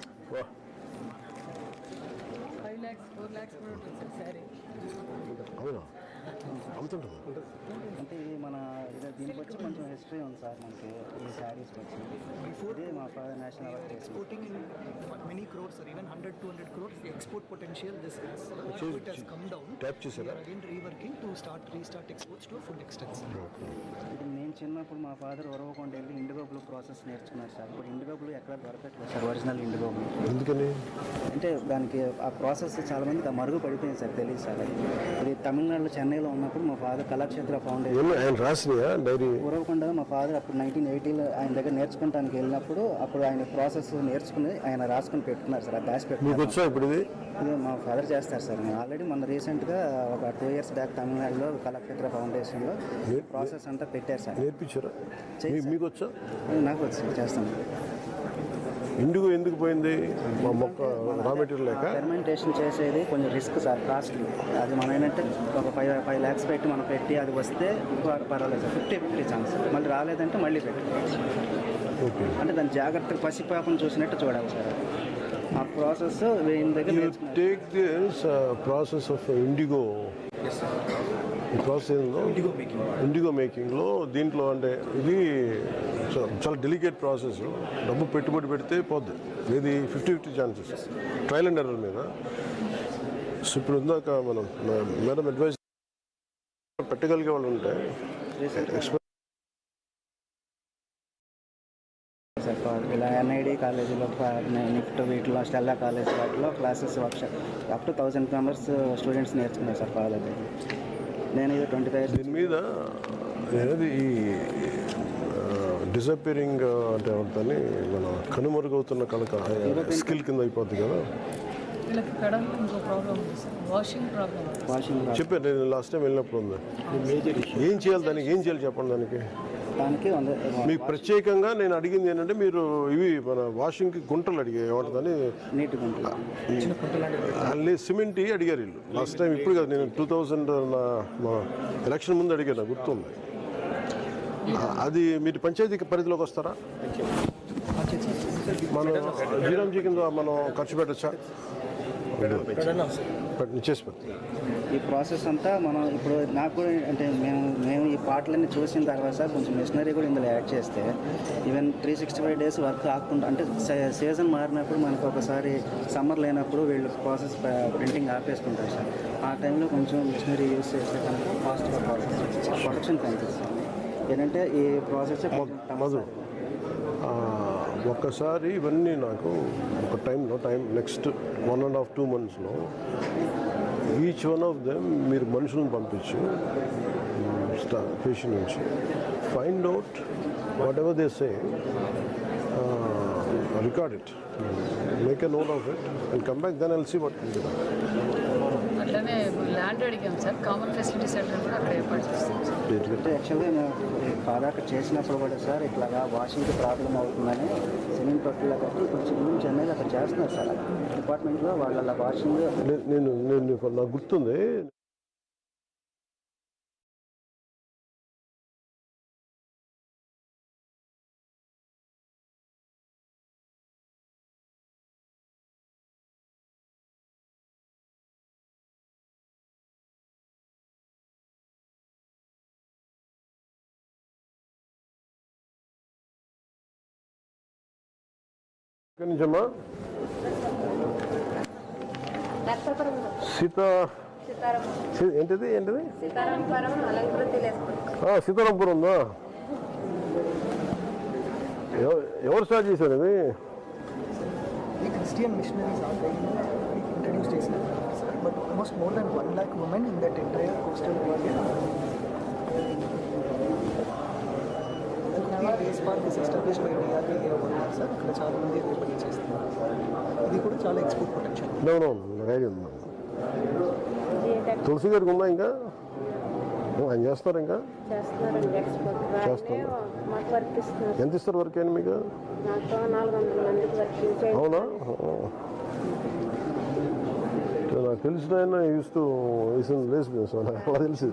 5 lakhs, 4 lakhs కూడా ఉంటుంది సార్ శారీ. అవునా? అంత ఉంటుంది. అంటే ఇది మన దీనికి వచ్చి కొంచెం హిస్టరీ ఉంది సార్. మనకి ఈ శారీస్ వచ్చి ఇది మా father national award Exporting in many crores or even 100-200 crores, the export potential this is. So it has come down. Tap We చేసారా? are again reworking to restart exports to a full extent. ఇది నేను చిన్నప్పుడు మా ఫాదర్ ఉరవకొండ వెళ్ళి ఇండిగో బ్లూ ప్రాసెస్ నేర్చుకున్నారు సార్. ఇప్పుడు ఇండిగో బ్లూ ఎక్కడ దొరకట్లేదు సార్. ఒరిజినల్ ఇండిగో బ్లూ ఎందుకని? అంటే దానికి ఆ ప్రాసెస్ చాలా మందికి మరుగు పడిపోయింది సార్. తెలియదు సార్. ఇది తమిళనాడులో చెన్నైలో ఉన్నప్పుడు మా ఫాదర్ కళాక్షేత్ర ఫౌండేషన్ ఆయన రాసినాయా డైరీ? ఉరవకొండ మా ఫాదర్ అప్పుడు 1980లో ఆయన దగ్గర నేర్చుకుంటానికి వెళ్ళినప్పుడు అప్పుడు ఆయన ప్రాసెస్ నేర్చుకుని ఆయన రాసుకుని పెట్టుకున్నారు సార్. అది దాచి మీకు పెట్టుకున్నారు. వచ్చా ఇప్పుడు ఇది? ఇది మా ఫాదర్ చేస్తారు సార్. నేను ఆల్రెడీ మొన్న రీసెంట్గా ఒక 2 years బ్యాక్ తమిళనాడులో కళాక్షేత్ర ఫౌండేషన్లో ప్రాసెస్ అంతా పెట్టారు సార్. నేర్పించారా? మీకు వచ్చా? నాకు వచ్చి చేస్తాను. ఇండిగో ఎందుకు పోయింది? మా మొక్క రా మెటీరియల్ లేక? ఫెర్మెంటేషన్ చేసేది కొంచెం రిస్క్ సార్, కాస్ట్లీ. అది మనం ఏంటంటే ఒక 5 lakhs పెట్టి మనం పెట్టి అది వస్తే పర్వాలేదు సార్. 50-50 ఛాన్స్. మళ్ళీ రాలేదంటే మళ్ళీ పెట్టుకోవచ్చు. ఓకే. అంటే దాని జాగ్రత్తగా పసిపాపను చూసినట్టు చూడాలి సార్. ఆ ప్రాసెస్ వీళ్ళ దగ్గర You take this process of indigo. ఈ ప్రాసెస్ ఇండిగో మేకింగ్లో దీంట్లో అంటే ఇది చాలా డెలికేట్ ప్రాసెస్. డబ్బు పెట్టుబడి పెడితే పోద్ది. ఇది 50-50 ఛాన్సెస్ ట్రయల్ అండ్ ఎర్రర్ మీద. సో ఇప్పుడు ఇందాక మనం మేడం అడ్వైస్ పెట్టగలిగే వాళ్ళు ఉంటే ఇలా NID కాలేజీలో నిఫ్ట్ వీటిలో స్టెల్లా కాలేజ్ వాటిలో classes workshop up to 1000 members students నేర్చుకున్నారు సార్ ఫాదర్ దగ్గర. నేను ఇది 25 దీని మీద అనేది ఈ డిసపియరింగ్ అంటే దాన్ని మన కనుమరుగవుతున్న కనుక స్కిల్ కింద అయిపోద్ది కదా. వీళ్ళకి కడలో ఇంకో ప్రాబ్లం ఉంది సార్. Washing problem. వాషింగ్ చెప్పాను నేను లాస్ట్ టైం వెళ్ళినప్పుడు ఉంది. ఏం చేయాలి దానికి? ఏం చేయాలి చెప్పండి దానికి. దానికి మీకు ప్రత్యేకంగా నేను అడిగింది ఏంటంటే మీరు ఇవి మన వాషింగ్కి గుంటలు అడిగా ఏమంటుందని నీట్గా ఉంటుంది. సిమెంట్ అడిగారు వీళ్ళు లాస్ట్ టైం. ఇప్పుడు కదా నేను 2000 మా ఎలక్షన్ ముందు అడిగాను, గుర్తుంది. అది మీరు పంచాయతీ పరిధిలోకి వస్తారా? మనం జీరాంజీ కింద మనం ఖర్చు పెట్టచ్చా? చేసి ఈ ప్రాసెస్ అంతా మనం ఇప్పుడు నాకు కూడా అంటే మేము ఈ పాటలన్నీ చూసిన తర్వాత కొంచెం మిషనరీ కూడా ఇందులో యాడ్ చేస్తే ఈవెన్ 365 days వర్క్ కాకుండా అంటే సీజన్ మారినప్పుడు మనకు ఒకసారి సమ్మర్ లేనప్పుడు వీళ్ళు ప్రాసెస్ ప్రింటింగ్ ఆపేసుకుంటారు సార్. ఆ టైంలో కొంచెం మిషనరీ యూస్ చేస్తే కనుక ఫాస్ట్గా ప్రొడక్షన్ కనిపిస్తుంది. ఏంటంటే ఈ ప్రాసెస్ మధు ఒక్కసారి ఇవన్నీ నాకు ఒక టైం నెక్స్ట్ 1.5-2 monthsలో ఈచ్ వన్ ఆఫ్ దెమ్ మీరు మనుషులను పంపించి పేషెంట్ నుంచి find out whatever they say, record it, make a note of it and come back, then I'll see what can be done. అట్లనే ల్యాండ్ అడిగాం సార్, కామన్ ఫెసిలిటీ సెంటర్ కూడా అక్కడ ఏర్పాటు చేస్తాం సార్. అంటే యాక్చువల్గా మేము ఫాదర్ అక్కడ చేసినప్పుడు కూడా సార్ ఇట్లాగా వాషింగ్కి ప్రాబ్లం అవుతుందని సిమెంట్ తొట్టులో కట్టి కొంచెం చెన్నైలో అక్కడ చేస్తున్నారు సార్ డిపార్ట్మెంట్లో వాళ్ళ వాషింగ్. నేను నాకు గుర్తుంది, ఎక్కడి నుంచమ్మా? ఏంటిది సీతారాంపురం ఉందా? ఎవరు స్టార్ట్ చేశారు ఇది? క్రిస్టియన్ మిషనరీస్ ఇంట్రడ్యూస్ చేసినారు sir. But almost more than 1 lakh women in that entire coastal area. Base park is established by DRDA ఉన్నారు సార్. ఇక్కడ చాలా మంది పని చేస్తున్నారు. ఇది కూడా చాలా ఎక్స్పోర్ట్ ప్రొటెక్షన్. తులసి గారికి ఉందా ఇంకా? ఆయన చేస్తారు ఇంకా చేస్తారు. ఎంత ఇస్తారు వర్క్ అయినా మీకు? అవునా? నాకు తెలిసిన ఆయన ఇస్తూ లేస్ అలా తెలిసి.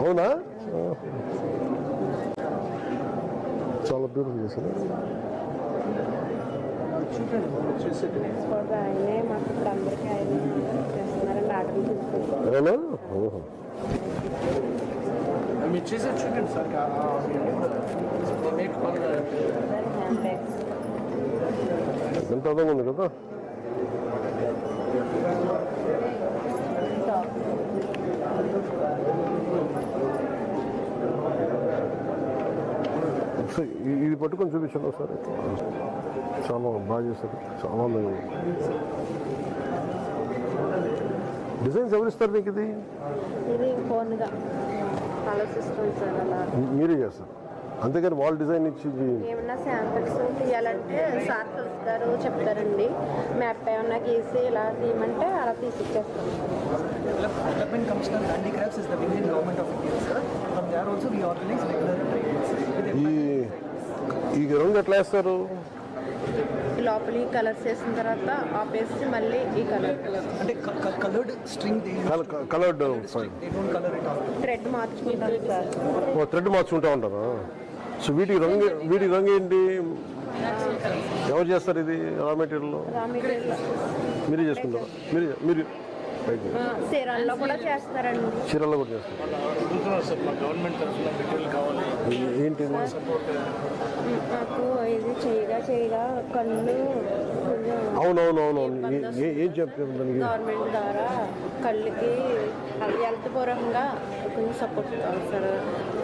అవునా? చాలా బ్యూటిఫుల్ చేశారు. మీరు చేసే చూడండి సార్. ఎంత అర్థం ఉంది కదా. ఇది పట్టుకొని చూపించండి ఒకసారి. చాలా బాగా చేస్తారు, చాలా అందంగా. డిజైన్స్ ఎవరు ఇస్తారు మీకు? ఇది మీరే చేస్తారు అంతేగాని వాళ్ళు డిజైన్ ఇచ్చి ఏమన్నా శాంపిల్స్ తీయాలంటే సార్ కలుస్తారు, చెప్తారండి. మ్యాప్ ఏమన్నా గీసి ఇలా తీయమంటే అలా తీసి ఇచ్చేస్తాం. Development Commissioner Handicrafts is the wing in Government of India, sir. From there also we organize regular trainings. ఈ రంగు ఎట్లా వేస్తారు? లోపలి కలర్స్ వేసిన తర్వాత ఆపేసి మళ్ళీ ఈ కలర్ అంటే కలర్డ్ స్ట్రింగ్ కలర్డ్ థ్రెడ్ మార్చుకుంటారు సార్. థ్రెడ్ మార్చుకుంటా ఉంటారా? సో వీటికి రంగు ఏంటి? ఎవరు చేస్తారు ఇది? రా మెటీరియల్ మీరే చేసుకుంటారా? మీరు చీరల్లో కూడా చేస్తారండి. చీరల్లో కూడా చేస్తారు. ఏంటి నాకు ఇది చేయగా కళ్ళు అవునవునవును ఏం చెప్తారు గవర్నమెంట్ ద్వారా కళ్ళకి హెల్త్ పరంగా కొంచెం సపోర్ట్ కావాలి సార్.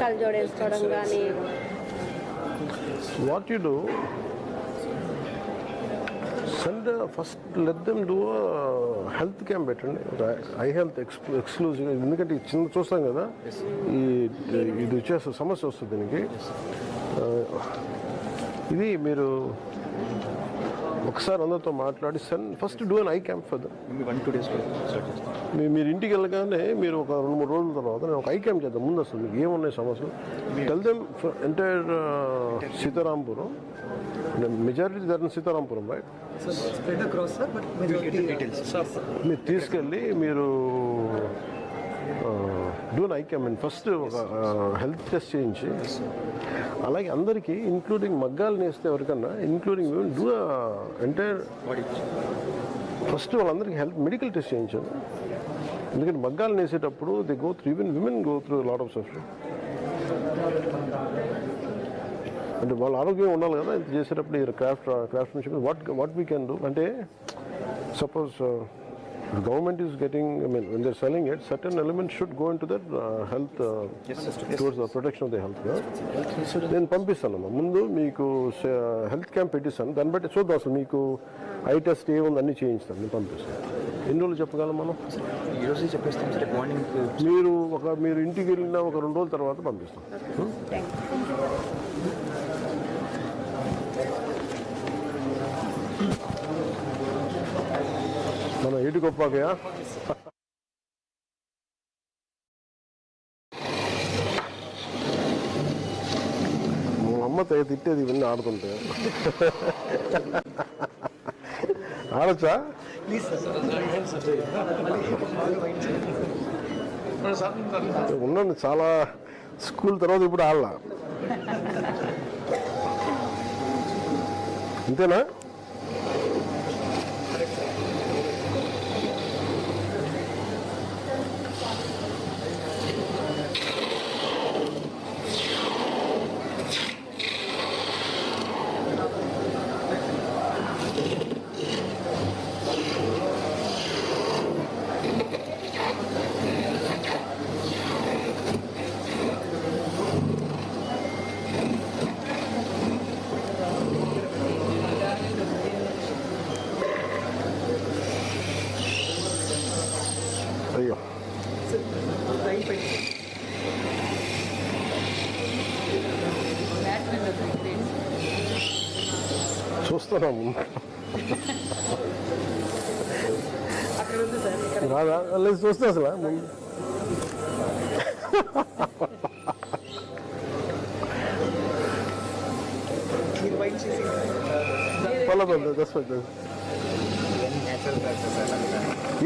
కళ్ళు జోడేసుకోవడం కానీ. What you do send first let them do a health camp పెట్టండి. I health exclusive. ఎందుకంటే చిన్న చూస్తాం కదా, ఇది వచ్చేస్తే సమస్య వస్తుంది దీనికి. ఇది మీరు ఒకసారి అందరితో మాట్లాడి first do an I camp for them. 1-2 days మీరు ఇంటికి వెళ్ళగానే మీరు ఒక 2-3 రోజుల తర్వాత నేను ఒక ఐ క్యాంప్ చేద్దాం. ముందు అసలు మీకు ఏమున్నాయి సమస్యలు tell them. Entire Sitarampuram, majority there Sitarampuram right. Spread across sir, but majority details మీరు తీసుకెళ్ళి మీరు డూ ఐ మీన్ ఫస్ట్ ఒక హెల్త్ టెస్ట్ చేయించి, అలాగే అందరికీ ఇంక్లూడింగ్ మగ్గాలు నేస్తే ఎవరికన్నా ఇంక్లూడింగ్ డూ ఎంటైర్ ఫస్ట్ వాళ్ళందరికీ హెల్త్ మెడికల్ టెస్ట్ చేయించాను. ఎందుకంటే మగ్గాలు నేసేటప్పుడు they go through, even women go through lot of suffering. అంటే వాళ్ళు ఆరోగ్యంగా ఉండాలి కదా ఇది చేసేటప్పుడు. ఈ craftsmanship what we can do అంటే, suppose government is getting, I mean, when they're selling it, certain elements should go into that health, towards the protection of the health. నేను పంపిస్తానమ్మా, ముందు మీకు హెల్త్ క్యాంప్ పెట్టిస్తాను, దాన్ని బట్టి చూద్దాం అసలు మీకు ఐ టెస్ట్ ఏముంది అన్నీ చేయించుతాను, నేను పంపిస్తాను. ఎన్ని రోజులు చెప్పగలం మనం? ఈరోజు చెప్పేస్తాం సార్, మార్నింగ్. మీరు ఇంటికి వెళ్ళిన ఒక 2 రోజుల తర్వాత పంపిస్తాం. మనం ఏటి గొప్పగా మా అమ్మ తిట్టేది ఇవన్నీ ఆడుతుంటే. ఆడచ్చా? ఉన్నాను చాలా స్కూల్ తర్వాత ఇప్పుడు ఆడలా. అంతేనా? అయ్యో చూస్తున్నాము రాదా? లేదు చూస్తా అసలు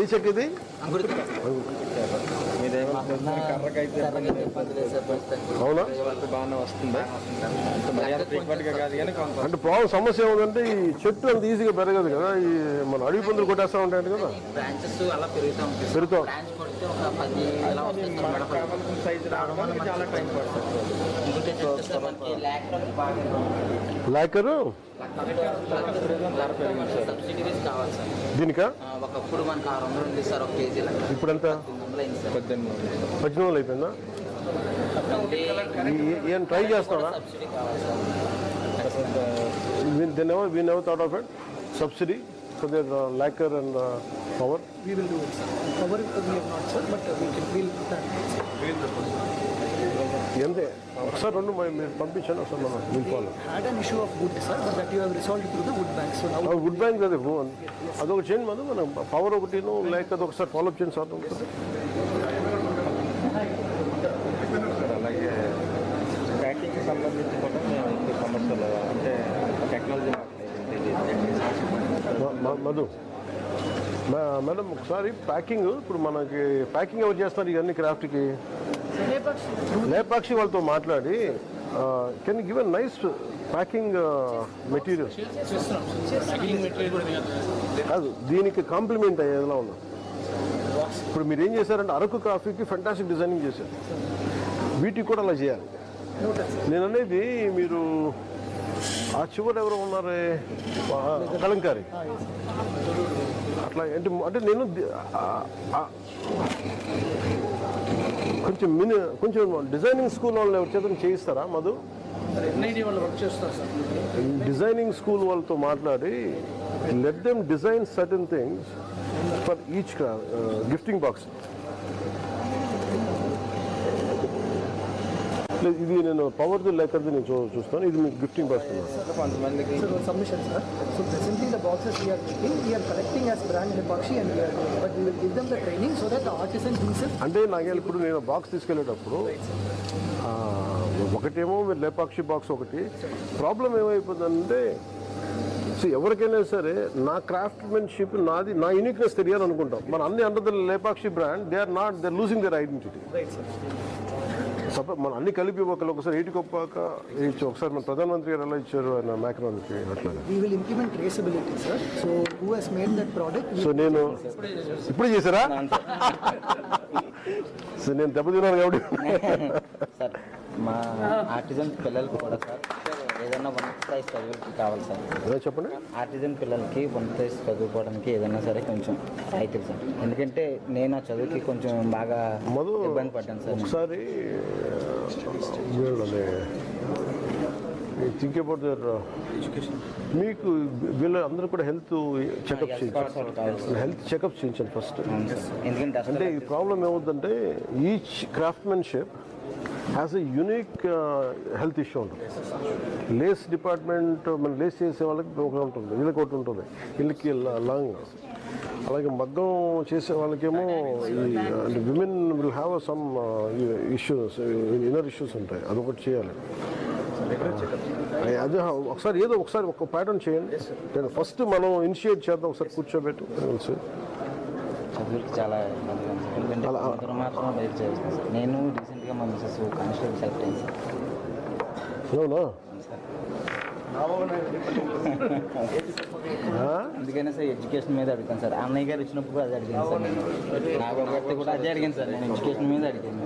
ఏ చెక్ ఇది? అవునా? అంటే ప్రాబ్లం సమస్య ఏముందంటే ఈ చెట్టు అంత ఈజీగా పెరగదు కదా, ఈ మన అడవి పందులు కొట్టేస్తా ఉంటాయంట కదా, పెరుగుతాం. లాకరు దీనికా? ఒకప్పుడు మనకు 600 ఉంది సార్ ఒక కేజీ. ఇప్పుడు ఎంత? 1800 అయిపోయిందా? ఏం ట్రై చేస్తావా? we never thought of it. Subsidy for their lacquer and power. We will do it, sir. Power we have not, sir, but we'll ఎంతే ఒకసారి రెండు మీరు పంపించాను ఒకసారి మనం నింపాలి. had an issue of wood, sir, but that you have resolved through the wood bank. So now wood bank అదే అదొక చేయండి మనం, మనం పవర్ ఒకటిను లేక అది ఒకసారి ఫాలోఅప్ చేయండి సార్. అలాగే ప్యాకింగ్కి సంబంధించి కూడా మేము కమర్షియల్ అంటే టెక్నాలజీ మధు మేడం ఒకసారి ప్యాకింగ్, ఇప్పుడు మనకి ప్యాకింగ్ ఎవరు చేస్తున్నారు ఇవన్నీ క్రాఫ్ట్కి? లేపాక్షి వాళ్ళతో మాట్లాడి can give a nice packing material. కాదు దీనికి కాంప్లిమెంట్ అయ్యేలా ఉన్నా. ఇప్పుడు మీరు ఏం చేశారంటే అరకు కాఫీకి ఫెంటాస్టిక్ డిజైనింగ్ చేశారు, వీటికి కూడా అలా చేయాలి. నేను అనేది మీరు ఆ చివరి ఎవరు ఉన్నారే కలంకారీ అట్లా అంటే నేను కొంచెం డిజైనింగ్ స్కూల్ వాళ్ళు ఎవరి చేత చేయిస్తారా మధు? డిజైనింగ్ స్కూల్ వాళ్ళతో మాట్లాడి let them design certain things for each gifting box. ఇది నేను పవర్ది లేకది నేను చూస్తాను, ఇది మీకు gifting box. submission, sir. So presently the boxes we are making, we are collecting as brand Lepakshi and we are doing, but we will give them the training so that the artisan himself. అంటే నాకు ఇప్పుడు నేను బాక్స్ తీసుకెళ్ళేటప్పుడు ఒకటేమో మీరు లేపాక్షి బాక్స్ ఒకటి, ప్రాబ్లం ఏమైపోతుందంటే సో ఎవరికైనా సరే నా క్రాఫ్ట్మెన్షిప్ నాది, నా యూనిక్నెస్ తెలియాలనుకుంటాం. మన అన్ని under the Lepakshi brand they are losing their identity. మన అన్ని కలిపి ఒకసారి ఏటికి ఒప్పాక ఇచ్చి ఒకసారి మన ప్రధానమంత్రి గారు ఎలా ఇచ్చారు ఆయన మ్యాక్రాన్కి అట్లాగా. We will implement traceability, sir. So who has made that product? So నేను ఇప్పుడే చేశారా? సో నేను దెబ్బతిన్నాను కాబట్టి సార్ మా ఆర్టిజన్ పిల్లలకి కూడా సార్ ఏదైనా 1th ప్రైజ్ చదువుకి కావాలి సార్. అదే చెప్పండి. ఆర్టిజన్ పిల్లలకి 1th ప్రైజ్ చదువుకోవడానికి ఏదైనా సరే కొంచెం అవుతుంది సార్. ఎందుకంటే నేను ఆ చదువుకి కొంచెం బాగా ఇబ్బంది పడ్డాను సార్. ఒకసారి థింక్ అబౌట్ దర్ ఎడ్యుకేషన్. మీకు వీళ్ళందరూ కూడా హెల్త్ చెకప్ చేయించాను ఫస్ట్. అంటే ఈ ప్రాబ్లం ఏమవుతుందంటే each craftsmanship has a unique health issue ఉంటుంది. లేస్ డిపార్ట్మెంట్ మన లేస్ చేసే వాళ్ళకి ఒకటి ఉంటుంది, వీళ్ళకి ఒకటి ఉంటుంది, వీళ్ళకి లాంగ్. అలాగే మగ్గం చేసే వాళ్ళకేమో అంటే women will have some issues, inner issues ఉంటాయి, అదొకటి చేయాలి. అదే ఒకసారి ఒక ప్యాటర్న్ చేయండి. ఫస్ట్ మనం ఇనిషియేట్ చేద్దాం, ఒకసారి కూర్చోబెట్టి చదువుకి చాలా ఎందుకంటే మాత్రం బయట చేస్తాను సార్. నేను రీసెంట్గా మా మిసెస్ కానిస్టేబుల్ సెలెక్ట్ అయింది సార్. అవునా? అందుకనే సార్ ఎడ్యుకేషన్ మీద అడిగాను సార్. అన్నయ్య గారు ఇచ్చినప్పుడు అదే అడిగాను సార్. నేను నా భర్త కూడా అదే అడిగాను సార్. నేను ఎడ్యుకేషన్ మీద అడిగాను.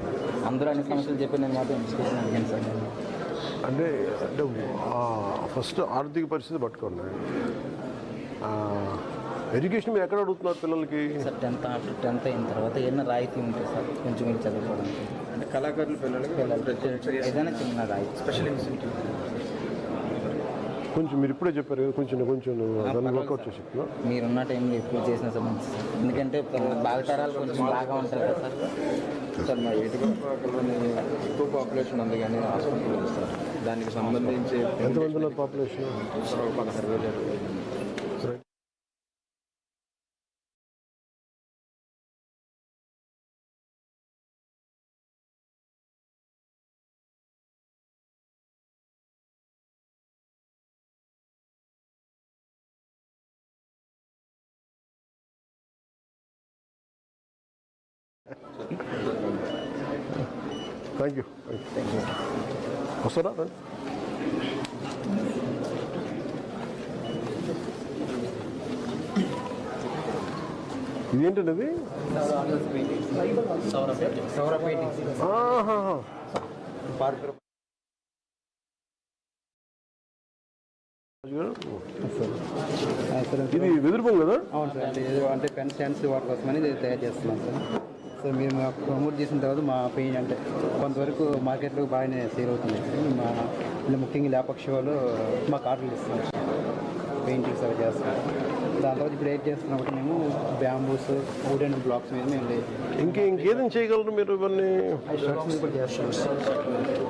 అందరూ అన్ని సమస్యలు చెప్పి నేను మాత్రం ఎడ్యుకేషన్ అడిగాను సార్. అంటే ఫస్ట్ ఆర్థిక పరిస్థితి పట్టుకోండి. ఎడ్యుకేషన్ మీరు ఎక్కడ అడుగుతున్నారు పిల్లలకి? సార్ 10th ఆఫ్టర్ 10th అయిన తర్వాత ఏదైనా రాయితీ ఉంటే సార్ కొంచెం మీరు చదువుకోవడానికి. అంటే కళాకారుల పిల్లలకి ఏదైనా చిన్న రాయితీ స్పెషల్ ఇన్సెంటివ్. కొంచెం మీరు ఇప్పుడే చెప్పారు కదా, కొంచెం దాన్ని వర్కౌట్ చేసి మీరున్న టైంలో ఎప్పుడు చేసిన సార్ మంచి సార్. ఎందుకంటే భావితరాలు కొంచెం బాగా ఉంటారు కదా సార్. సార్ మా ఏటికొండలోని ఎక్కువ పాపులేషన్ ఉంది కానీ హాస్పిటల్ ఉంది సార్. దానికి సంబంధించి ఎంతమంది ఉన్నారు పాపులేషన్? 16,000. Thank you. వస్తారా? ఇదేంటండి ఇది? ఇది వెదురుబొమ్మ కదా? అవును సార్. అంటే పెన్ స్టాండ్స్ వాటి కోసమని తయారు చేస్తున్నాం సార్. సో మేము ప్రమోట్ చేసిన తర్వాత మా పెయింట్ అంటే కొంతవరకు మార్కెట్లో బాగానే సేల్ అవుతుంది. మా ముఖ్యంగా లేపక్ష వాళ్ళు మాకు ఆర్డర్లు ఇస్తాం, పెయింటింగ్స్ అవి చేస్తాం. దాని తర్వాత ఇప్పుడు ఏం చేస్తున్నప్పుడు మేము బ్యాంబూస్, వుడెన్ బ్లాక్స్ మీద మేము ఇంకేదైనా చేయగలరు మీరు? ఇవన్నీ షర్ట్స్ మీద కూడా చేస్తాం.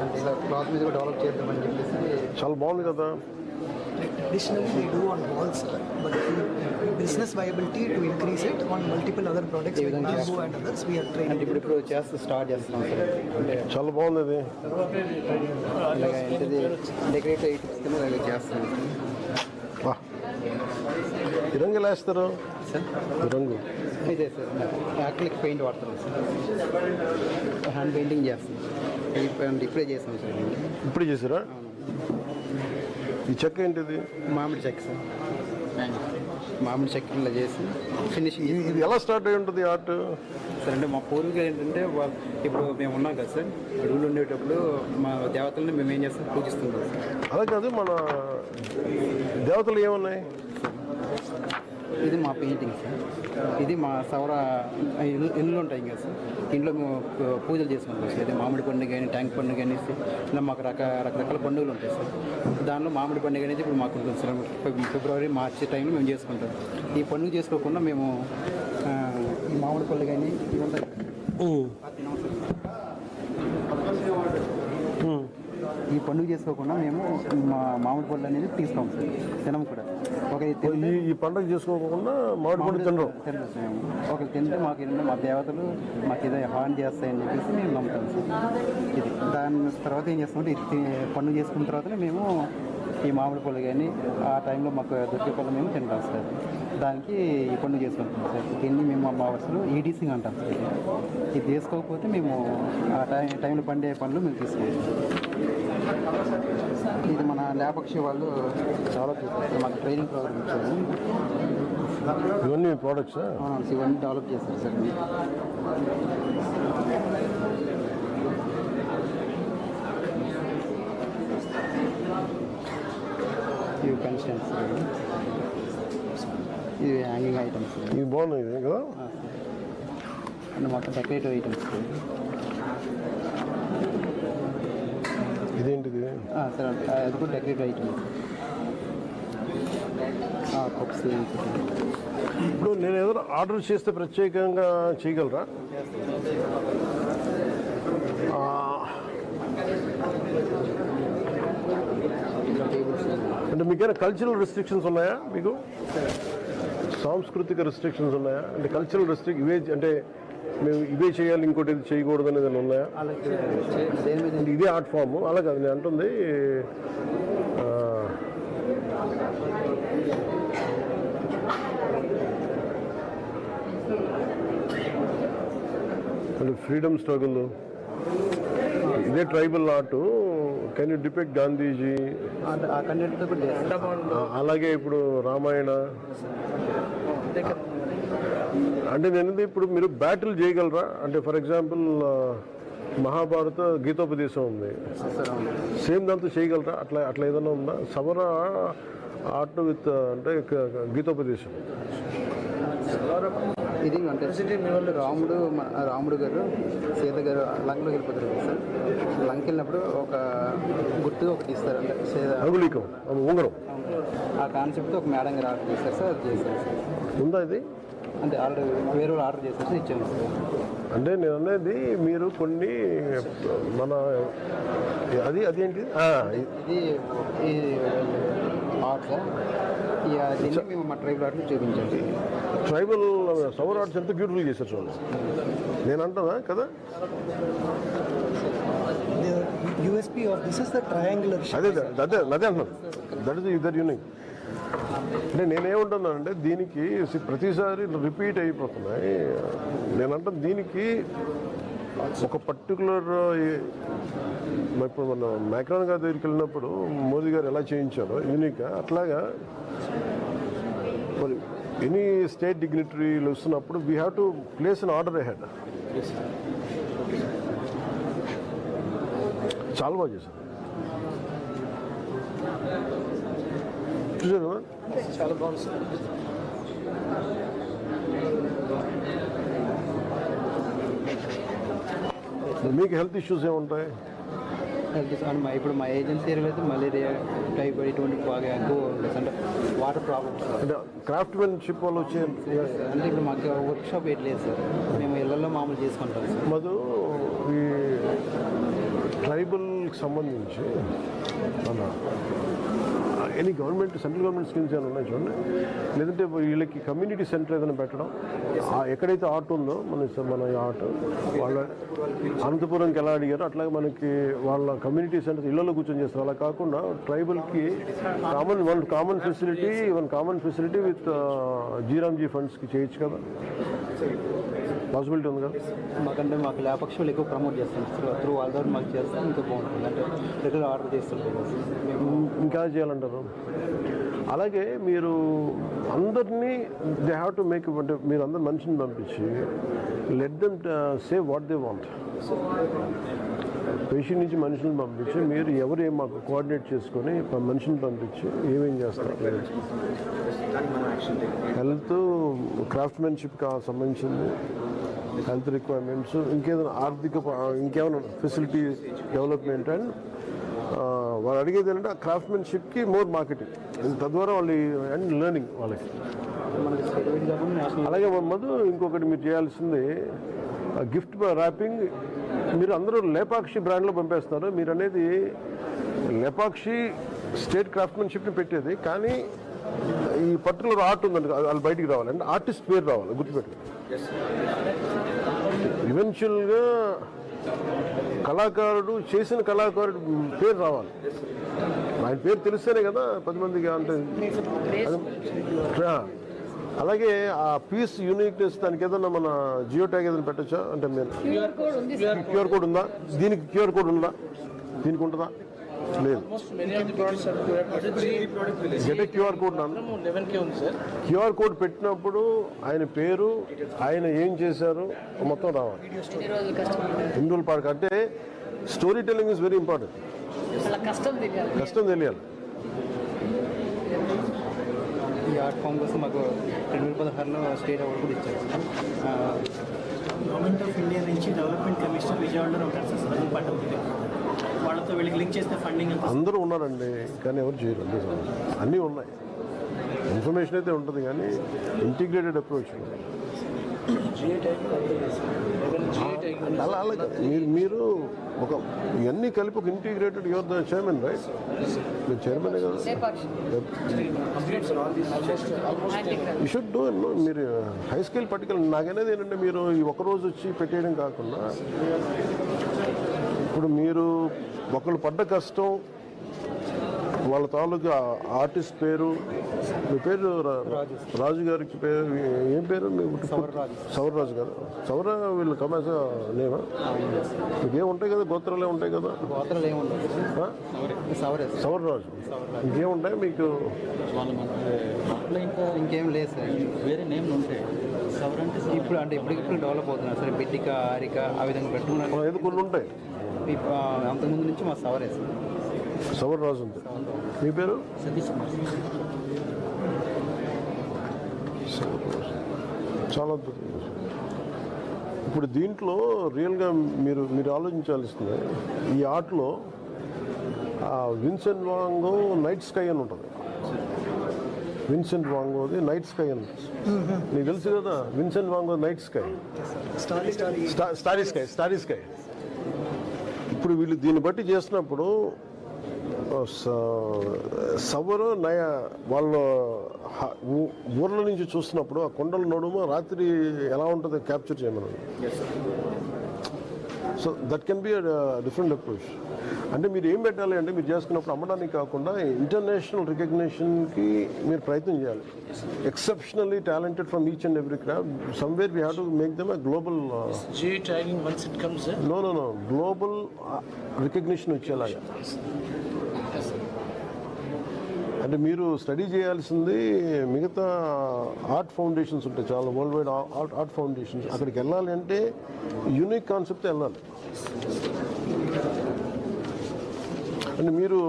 అంటే ఇలా క్లాత్ మీద కూడా డెవలప్ చేద్దామని చెప్పేసి. చాలా బాగుంది కదా. Additionally, we do on walls, but business viability to increase it on multiple other products like bamboo and others, we are training. అంటే ఇప్పుడు స్టార్ట్ చేస్తున్నాం సార్. అంటే చాలా బాగుంది అది. ఇలాగ ఏంటిది డెకరేటివ్ ఐటమ్స్ ఇలాగ చేస్తున్నాం. ఈ రంగు ఎలా వేస్తారు సార్? ఈ రంగు ఇదే సార్, యాక్రిలిక్ పెయింట్ వాడుతున్నాం సార్. హ్యాండ్ పెయింటింగ్ చేస్తాం. ఇప్పుడే చేస్తాం సార్. ఇప్పుడే చేసారా? ఈ చెక్క ఏంటిది? మామిడి చెక్క సార్. మామిడి చెక్క ఇలా చేసి ఫినిషింగ్. ఇది ఎలా స్టార్ట్ అయి ఉంటుంది ఆర్ట్ సార్? అంటే మా పూర్వీకులు ఏంటంటే ఇప్పుడు మేము ఉన్నాం కదా సార్, అడవులు ఉండేటప్పుడు మా దేవతలను మేము ఏం చేస్తాం, పూజిస్తుంటాం సార్. అలా కాదు, మన దేవతలు ఏమున్నాయి? ఇది మా పెయింటింగ్ సార్. ఇది మా సౌర ఇల్లు ఉంటాయి కదా సార్, ఇంట్లో మేము పూజలు చేసుకుంటాం సార్. ఇది మామిడి పండుగ కానీ, ట్యాంక్ పండుగ కానీ, ఇలా మాకు రకరకాల పండుగలు ఉంటాయి సార్. దానిలో మామిడి పండుగ అనేది ఇప్పుడు మాకు ఉంటుంది సార్. ఫిబ్రవరి, మార్చి టైంలో మేము చేసుకుంటాం. ఈ పండుగ చేసుకోకుండా మేము ఈ మామిడి పళ్ళు కానీ ఇవి ఉంటాయి. ఈ పండుగ చేసుకోకుండా మేము మా మామిడి పళ్ళు అనేది తీస్తాం సార్. తినం కూడా. ఈ పండుగ చేసుకోకుండా మామిడి పండు తినరు. ఒకరు తింటే మాకు ఏంటంటే మా దేవతలు మాకు ఏదో హాని చేస్తాయని చెప్పేసి మేము నమ్ముతాం సార్. ఇది దాని తర్వాత ఏం చేస్తామంటే ఇది పండుగ చేసుకున్న తర్వాత మేము ఈ మామిడి పళ్ళు కానీ ఆ టైంలో మాకు దొరికే పళ్ళు మేము తింటాం సార్. దానికి ఈ పండుగ చేసుకుంటాం సార్. దీన్ని మేము మా వరుసలో ఈడీసింగ్ అంటాం సార్. ఇది తీసుకోకపోతే మేము ఆ టైంలో పండే పండ్లు మేము తీసుకుంటాం. ఇది మన లేపక్షి వాళ్ళు డెవలప్ చేస్తారు, మాకు ట్రైనింగ్ ప్రోగ్రామ్ ఇచ్చారు. ఇవన్నీ ప్రోడక్ట్స్ ఇవన్నీ డెవలప్ చేస్తారు సార్. ఇవి పెన్షన్స్, ఇవి హ్యాంగింగ్ ఐటమ్స్. ఇవి బాగున్నాయి కదా, అంటే మొత్తం డెకరేటివ్ ఐటమ్స్. ఇదేంటిది సార్? అది కూడా డెకరేటివ్ ఐటమ్స్. కప్స్. ఇప్పుడు నేను ఏదైనా ఆర్డర్ చేస్తే ప్రత్యేకంగా చేయగలరా? అంటే మీకైనా కల్చరల్ రెస్ట్రిక్షన్స్ ఉన్నాయా? మీకు సాంస్కృతిక రెస్ట్రిక్షన్స్ ఉన్నాయా? అంటే కల్చరల్ ఇవే, అంటే మేము ఇవే చేయాలి ఇంకోటి ఇది చేయకూడదు అనేది ఉన్నాయా? ఇదే ఆర్ట్ ఫామ్ అలా కాదు నేను అంటుంది. అంటే ఫ్రీడమ్ స్ట్రగుల్, ఇదే tribal art. Can you depict Gandhiji? అలాగే ఇప్పుడు రామాయణ. అంటే నేను ఇప్పుడు మీరు బ్యాటిల్ చేయగలరా? అంటే ఫర్ ఎగ్జాంపుల్ మహాభారత గీతోపదేశం ఉంది, సేమ్ దాంతో చేయగలరా? అట్లా ఏదైనా ఉందా? సమర ఆర్ట్ విత్ అంటే గీతోపదేశం. ఇది అంటే రాముడు గారు సీత గారు లంకలోకి వెళ్ళిపోతారు కదా సార్. లంక వెళ్ళినప్పుడు ఒక గుర్తు ఒకటి ఇస్తారు, అంటే ఉంగరం. ఆ కాన్సెప్ట్ ఒక మేడం గారు ఆర్డర్ చేశారు సార్. అది చేశారు సార్. ఉందా ఇది? అంటే ఆల్రెడీ వేరే వాళ్ళు ఆర్డర్ చేసేసి ఇచ్చాను సార్. అంటే నేను అనేది మీరు కొన్ని మన అదేంటి ఇది ఆర్ట్ సార్. దీన్ని మేము మా ట్రైబల్ ఆర్ట్ని చూపించాలి. ట్రైబల్ సవర్ ఆర్ట్స్ ఎంత బ్యూటిఫుల్ చేశారు చూడండి. నేను అంటానా కదా, USP of this is the triangular shape. అదే అంటున్నాను. That is either unique. అంటే నేనేమంటున్నానంటే దీనికి ప్రతిసారి రిపీట్ అయిపోతున్నాయి. నేనంటే దీనికి ఒక పర్టికులర్, ఇప్పుడు మన మ్యాక్రాన్ గారి దగ్గరికి వెళ్ళినప్పుడు మోదీ గారు ఎలా చేయించారో యూనిక్గా, అట్లాగా మరి ఎనీ స్టేట్ డిగ్నిటరీలు వస్తున్నప్పుడు we have to place an order ahead. చాలా బాగా చేశారు. చూసారు చాలా బాగుంది సార్. మీకు హెల్త్ ఇష్యూస్ ఏముంటాయి? ఇప్పుడు మా ఏజెన్సీ ఏరియాలో అయితే మలేరియా, టైఫాయిడ్ ఇటువంటి బాగా ఎక్కువ ఉంటుంది. అంటే వాటర్ ప్రాబ్లమ్స్. అంటే క్రాఫ్ట్మెన్షిప్ వాళ్ళు వచ్చే అంటే ఇప్పుడు మాకు వర్క్ షాప్ వేయట్లేదు సార్. మేము ఇళ్లలో మామూలు చేసుకుంటాం సార్. మధు, ఈ ట్రైబల్కి సంబంధించి మన any government, central government schemes ఏమైనా ఉన్నాయి చూడండి. లేదంటే వీళ్ళకి కమ్యూనిటీ సెంటర్ ఏదైనా పెట్టడం, ఎక్కడైతే ఆర్ట్ ఉందో మన ఆర్ట్ వాళ్ళ అనంతపురంకి ఎలా అడిగారో అట్లాగే మనకి వాళ్ళ కమ్యూనిటీ సెంటర్ ఇళ్లలో కూర్చొని చేస్తారు. అలా కాకుండా ట్రైబల్కి కామన్ ఫెసిలిటీ విత్ జీరామ్జీ ఫండ్స్కి చేయొచ్చు కదా, పాసిబిలిటీ ఉంది కదా. మాకంటే మాకు లేపక్షులు ఎక్కువ ప్రమోట్ చేస్తాం త్రూ వాళ్ళ ద్వారా మాకు చేస్తాం, ఇంకా బాగుంటుంది. అంటే రెగ్యులర్ ఆర్డర్ చేస్తుంటాం. ఇంకా చేయాలంటారు. అలాగే మీరు అందరినీ దే హ్యావ్ టు మేక్, అంటే మీరు అందరు మనిషిని పంపించి let them say what they want. Patient నుంచి మనుషులను పంపించి మీరు ఎవరు మాకు కోఆర్డినేట్ చేసుకొని మనిషిని పంపించి ఏమేం చేస్తారు. హెల్త్, క్రాఫ్ట్మెన్షిప్కి సంబంధించింది హెల్త్ రిక్వైర్మెంట్స్, ఇంకేదైనా ఇంకేమైనా ఫెసిలిటీ డెవలప్మెంట్. అండ్ వాళ్ళు అడిగేది ఏంటంటే ఆ క్రాఫ్ట్మెన్షిప్కి మోర్ మార్కెటింగ్, తద్వారా వాళ్ళు అండ్ లెర్నింగ్ వాళ్ళకి. అలాగే మధు, ఇంకొకటి మీరు చేయాల్సింది గిఫ్ట్ ర్యాపింగ్. మీరు అందరూ లేపాక్షి బ్రాండ్లో పంపేస్తున్నారు. మీరు అనేది లేపాక్షి స్టేట్ క్రాఫ్ట్మెన్షిప్ని పెట్టేది, కానీ ఈ పర్టికులర్ ఆర్ట్ ఉందండి, వాళ్ళు బయటికి రావాలంటే ఆర్టిస్ట్ పేరు రావాలి, గుర్తుపెట్టు. ఈవెన్చువల్గా చేసిన కళాకారుడు పేరు రావాలి. ఆయన పేరు తెలిస్తేనే కదా 10 మందికి అంటే అలాగే ఆ పీస్ యూనిక్నెస్ దానికి ఏదన్నా మన జియో ట్యాగ్ ఏదైనా పెట్టచ్చా అంటే క్యూఆర్ కోడ్ ఉందా దీనికి క్యూఆర్ కోడ్ ఉందా దీనికి ఉంటుందా లేదు క్యూఆర్ కోడ్ క్యూఆర్ కోడ్ పెట్టినప్పుడు ఆయన పేరు ఆయన ఏం చేశారు మొత్తం రావాలి హిందువుల పార్క్ అంటే story telling is very important కష్టం తెలియాలి ఈ ఆర్ట్ ఫామ్ కోసం మాకు 2016లో స్టేట్ అవార్డు కూడా ఇచ్చారు గవర్నమెంట్ ఆఫ్ ఇండియా నుంచి డెవలప్మెంట్ కమిషనర్ విజయవాడలో ఉంటారు సార్ పట్టం వాళ్ళతో వీళ్ళకి లింక్ చేస్తే ఫండింగ్ అందరూ ఉన్నారండి కానీ ఎవరు చేయరు అన్నీ ఉన్నాయి ఇన్ఫర్మేషన్ అయితే ఉంటుంది కానీ ఇంటిగ్రేటెడ్ అప్రోచ్ అలా మీరు ఒక ఇవన్నీ కలిపి ఒక integrated your the chairman right మీరు చైర్మన్ కదా యూ షుడ్ డూ మీరు హై స్కేల్ పట్టుకెళ్ళండి నాకనేది ఏంటంటే మీరు ఈ ఒక్కరోజు వచ్చి పెట్టేయడం కాకుండా ఇప్పుడు మీరు ఒకళ్ళు పడ్డ కష్టం వాళ్ళ తాలూకా ఆర్టిస్ట్ పేరు మీ పేరు రాజు గారికి పేరు ఏం పేరు సౌరరాజు గారు సౌర వీళ్ళు కమాస నేమా మీకు ఏముంటాయి కదా గోత్రాలే ఉంటాయి కదా సౌరరాజు ఇంకేముంటాయి మీకు ఇంకేం లేదు సార్ వేరే నేమ్లు ఉంటాయి ఇప్పుడు అంటే ఇప్పటికిప్పుడు డెవలప్ అవుతున్నారు సార్ బిడ్డిక ఆరిక ఆ విధంగా పెట్టుకున్నారు ఏదో కొన్ని ఉంటాయి అంతకుముందు నుంచి మా సవరే సార్ సౌరరాజు ఉంది మీ పేరు సతీష్ చాలా అద్భుతం ఇప్పుడు దీంట్లో రియల్గా మీరు ఆలోచించాల్సిందే ఈ ఆర్ట్లో విన్సెంట్ వాంగో నైట్ స్కై అని ఉంటుంది విన్సెంట్ వాంగోది నైట్ స్కై అని నీకు తెలుసు కదా Vincent వాంగో night sky starry sky ఇప్పుడు వీళ్ళు దీన్ని బట్టి చేసినప్పుడు సవరు వాళ్ళ ఊర్ల నుంచి చూస్తున్నప్పుడు ఆ కొండల నడుమ రాత్రి ఎలా ఉంటుందో క్యాప్చర్ చేయమని so that can be different approach అంటే మీరు ఏం పెట్టాలి అంటే మీరు చేసుకున్నప్పుడు అమ్మడానికి కాకుండా ఇంటర్నేషనల్ రికగ్నిషన్కి మీరు ప్రయత్నం చేయాలి exceptionally talented from each and every craft somewhere we have to make them global no global recognition వచ్చేలాగా అంటే మీరు స్టడీ చేయాల్సింది మిగతా ఆర్ట్ ఫౌండేషన్స్ ఉంటాయి చాలా వరల్డ్ వైడ్ ఆర్ట్ ఫౌండేషన్స్ అక్కడికి వెళ్ళాలి అంటే యూనిక్ కాన్సెప్ట్ వెళ్ళాలి అంటే మీరు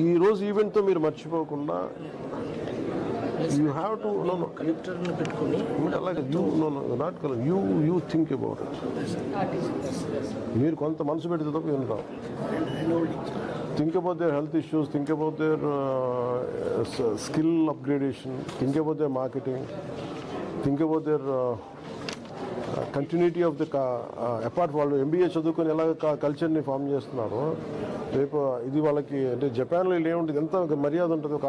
ఈరోజు ఈవెంట్తో మీరు మర్చిపోకుండా యూ హ్యావ్ టు కలెక్టర్ని పెట్టుకుని అలాగే not collector you think about it మీరు కొంత మనసు పెడితే తప్ప ఏం రావు think about their health issues, think about their skill upgradation, think about their marketing, think about their continuity of the apart వాళ్ళు MBA చదువుకొని ఎలా కల్చర్ని ఫామ్ చేస్తున్నారు రేపు ఇది వాళ్ళకి అంటే జపాన్లో ఏముంటుంది ఎంత మర్యాద ఉంటుంది ఒక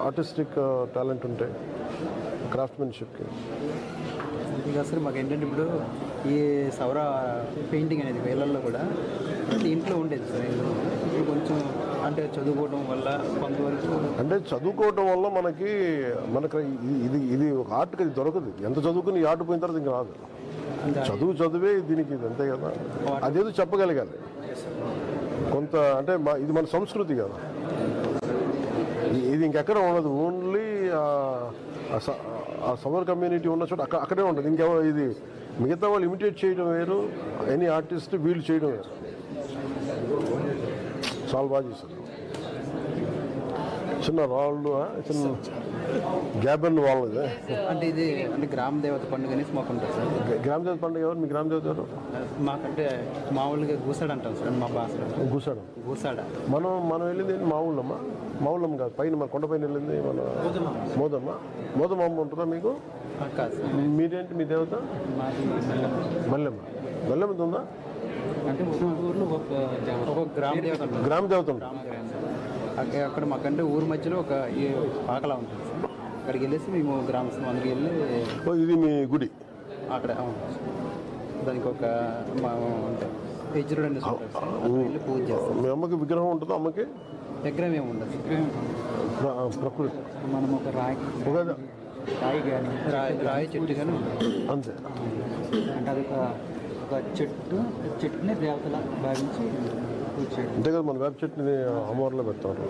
ఆర్టిస్టిక్ టాలెంట్ ఉంటే క్రాఫ్ట్మెన్షిప్కి ఇక అసలు మాకు ఏంటంటే ఇప్పుడు ఈ సౌర పెయింటింగ్ అనేది వేలల్లో కూడా ఇంట్లో ఉండేది సార్ ఇప్పుడు కొంచెం అంటే చదువుకోవడం వల్ల కొంతవరకు అంటే చదువుకోవడం వల్ల మనకి ఇది ఒక ఆర్ట్కి అది దొరకదు ఎంత చదువుకుని ఈ ఆర్ట్ పోయిన తర్వాత ఇంకా రాదు చదువే దీనికి ఇది అంతే కదా అదేదో చెప్పగలగాలి కొంత అంటే ఇది మన సంస్కృతి కదా ఇది ఇంకెక్కడ ఉండదు ఓన్లీ ఆ సవర్ కమ్యూనిటీ ఉన్న చోట అక్కడే ఉంటుంది ఇంకెవరు ఇది మిగతా వాళ్ళు ఇమిటేట్ చేయడం వేరు ఎనీ ఆర్టిస్ట్ వీళ్ళు చేయడం వేరు చాలా బాగా చేశారు చిన్న రాళ్ళు చిన్న గ్యాబన్ వాళ్ళది అంటే ఇది అంటే గ్రామ దేవత పండుగ అనేసి మాకు ఉంటుంది సార్ గ్రామ దేవత పండుగ ఎవరు మీ గ్రామ దేవత ఎవరు మాకంటే మామూలుగా గూసాడ అంటాం సార్ మా భాష గూసాడ మనం వెళ్ళింది మామూలమ్మ మామూలమ్మ కాదు పైన మన కొండపైన వెళ్ళింది మన మోదమ్మ ఉంటుందా మీకు మీరేంటి మీ దేవత మల్లెమ్మ ఉందా అంటే ఊర్లో ఒక గ్రామ దేవత ఉంటుంది అక్కడ మాకంటే ఊరు మధ్యలో ఒక పాకలా ఉంటుంది సార్ అక్కడికి వెళ్ళేసి మేము గ్రామస్థం అందరికి వెళ్ళి ఇది మీ గుడి అక్కడ దానికి ఒక అంటే యజురుడు అనేసి వెళ్ళి పూజ చేస్తాం మీ అమ్మకి విగ్రహం ఉంటుందా అమ్మకి విగ్రహం ఏమి ఉండదు. ప్రకృతి మనం ఒక రాయి కానీ రాయి చెట్టు కానీ అంతే. అంటే అది ఒక చెట్టుని దేవతలా భావించి పూజ చేయడం. అంతే కదా, మన వేప చెట్టుని అమ్మవారిలో పెడతారు.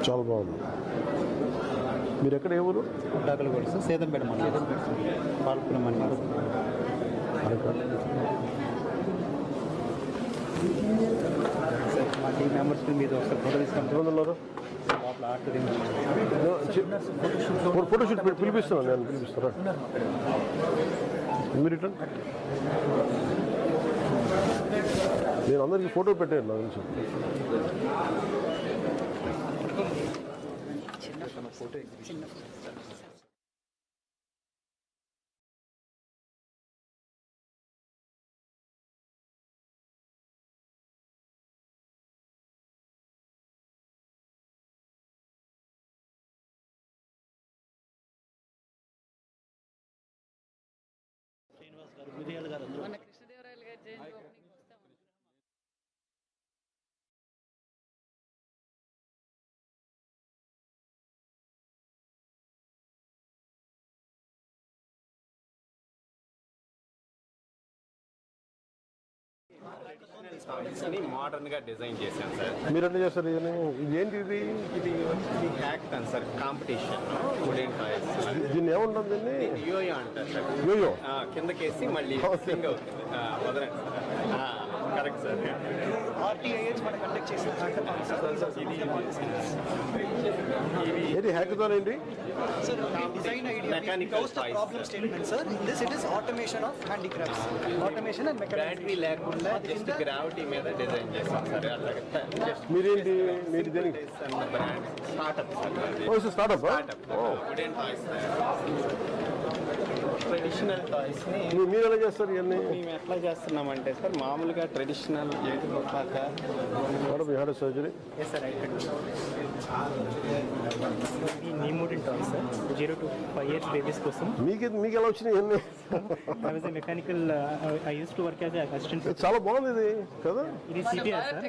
చాలా బాగుంది. మీరు ఎక్కడ ఏ ఊరు? డాకలు కూడా సార్, సేదంపేట మండలం, పాల్పురం మండలం. మా టీం మెంబర్స్ మీద ఒకసారి ఫోటో తీసుకుంటారు. లోపల ఫోటోషూట్ పిలిపిస్తాను, నేను పిలిపిస్తారా మీరు రిటర్న్? నేను అందరికీ ఫోటో పెట్టాను నా గురించి. మన కృష్ణదేవరాయలు గారి జయంతి ఓపెనింగ్ వస్తామని. మోడర్న్ గా డిజైన్ చేశాను సార్. మీరు ఎట్లా చేస్తారు? ఇది ఏంటి? ఇది hackathon sir, competition wooden toys. దీన్ని ఏముంటుంది? దీన్ని యోయో అంటారు సార్. యోయో కిందకేసి మళ్ళీ స్వింగ్ అవుతుంది. వదలండి సార్. Correct sir. RTIH మనం కండక్ట్ చేసిన ఏంటి హ్యాకథాన్ ఏంటి? Sir design idea mechanical problem statement sir. In this it is automation of handicrafts. Automation and battery లేకుండా జస్ట్ గ్రావిటీ మీద డిజైన్ చేస్తాం సార్. అలాగే మీరేంటి? మీరు దేనికి? Brand startup sir. Startup wooden toys traditional toys ని మీరు ఎలా చేస్తారు ఇవన్నీ? మేము ఎట్లా చేస్తున్నామంటే సార్, మామూలుగా ట్రెడిషనల్ ఏది గొప్పాక సర్జరీ నీ model toys sir 0 to 5 years babies కోసం. మీకు ఎలా వచ్చినాయి ఇవన్నీ? I was a mechanical I used to work as a assistant. చాలా బాగుంది ఇది కదా. ఇది CPR సార్.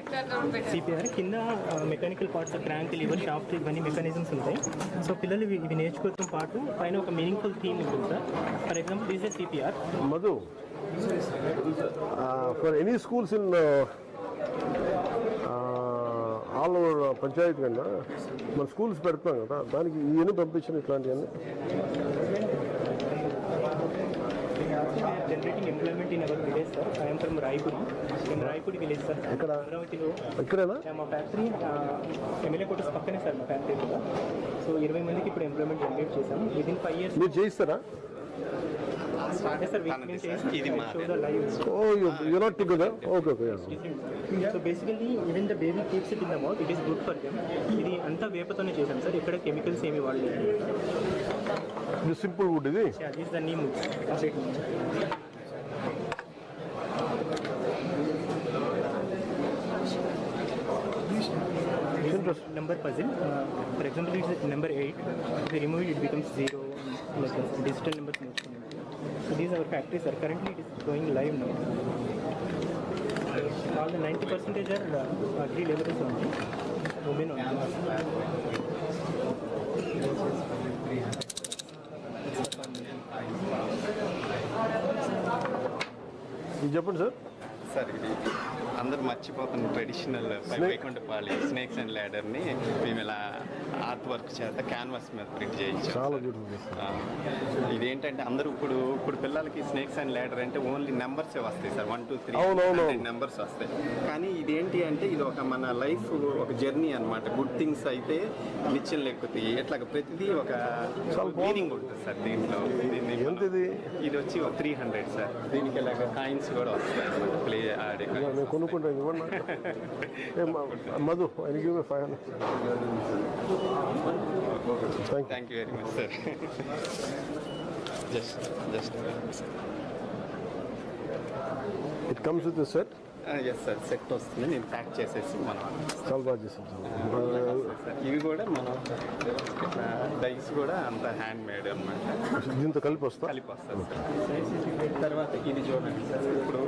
CPR కింద mechanical parts, crank, lever, shaft ఇవన్నీ మెకానిజమ్స్ ఉంటాయి. సో పిల్లలు ఇవి నేర్చుకోవడంతో పాటు పైన ఒక మీనింగ్ఫుల్ థీమ్ ఉంటుంది sir. For example this is CPR. Madhu, for any schools in all over panchayati కన్నా మన స్కూల్స్ పెడతాం కదా, దానికి ఇవన్నీ పంపించిన ఇట్లాంటివన్నీ. Generating employment in our village, sir. I am from Raipuri. In Raipuri village, sir. ఎక్కడ? అమరావతిలో. ఇక్కడేనా? మా ఫ్యాక్టరీ ఎమ్మెల్యే కోటర్స్ పక్కనే సార్ మా ఫ్యాక్టరీ కూడా. సో 20 మందికి ఇప్పుడు ఎంప్లాయ్మెంట్ జనరేట్ చేశాము. Within 5 years. మీరు చేయిస్తారా? ఇది you not together. Okay. So basically even the baby keeps it in the mouth, it is good for them. ఇది అంతా వేపతోనే చేశాం సార్. ఇక్కడ కెమికల్స్ ఏమి వాడలేదు. ఇది సింపుల్ వుడ్. ఇది this the neem complete. Number puzzle. For example, it's number 8. If we remove it, it becomes 0. Like digital numbers. So these are our factories, sir. Currently, it is going live now. All the 90% are agri laborers only. Women only. ఇది చెప్పండి సార్. సార్ ఇది అందరు మర్చిపోతున్న ట్రెడిషనల్ వైకుంఠపాళి స్నేక్స్ అండ్ ల్యాడర్ని మేము ఇలా ఆర్ట్ వర్క్ చేత క్యాన్వాస్ మీద ప్రింట్ చేయించాం. చాలా బ్యూటిఫుల్. ఇదేంటంటే అందరూ ఇప్పుడు పిల్లలకి స్నేక్స్ అండ్ ల్యాడర్ అంటే ఓన్లీ నెంబర్సే వస్తాయి సార్. 1 2 3 నెంబర్స్ వస్తాయి. కానీ ఇదేంటి అంటే ఇది ఒక మన లైఫ్ ఒక జర్నీ అనమాట. గుడ్ థింగ్స్ అయితే నిత్యం లెక్కుతాయి. ఎట్లా ప్రతిదీ ఒక మీనింగ్ ఉంటుంది సార్ దీంట్లో. ఇది వచ్చి 300 సార్. దీనికి ఇలాగ కాయిన్స్ కూడా వస్తాయి అన్నమాట. ప్లే ఆడే Madhu, I give you 500. Thank you very much, sir. Just. It comes with a set. Yes sir, set వస్తుంది. నేను ప్యాక్ చేసేసి మనం చాలా బాగా చేశాను. ఇవి కూడా మనం ఇట్లా డైస్ కూడా అంత హ్యాండ్ మేడ్ అనమాట. దీంతో కలిపి వస్తుంది సార్. తర్వాత ఇది చూడండి సార్, ఇప్పుడు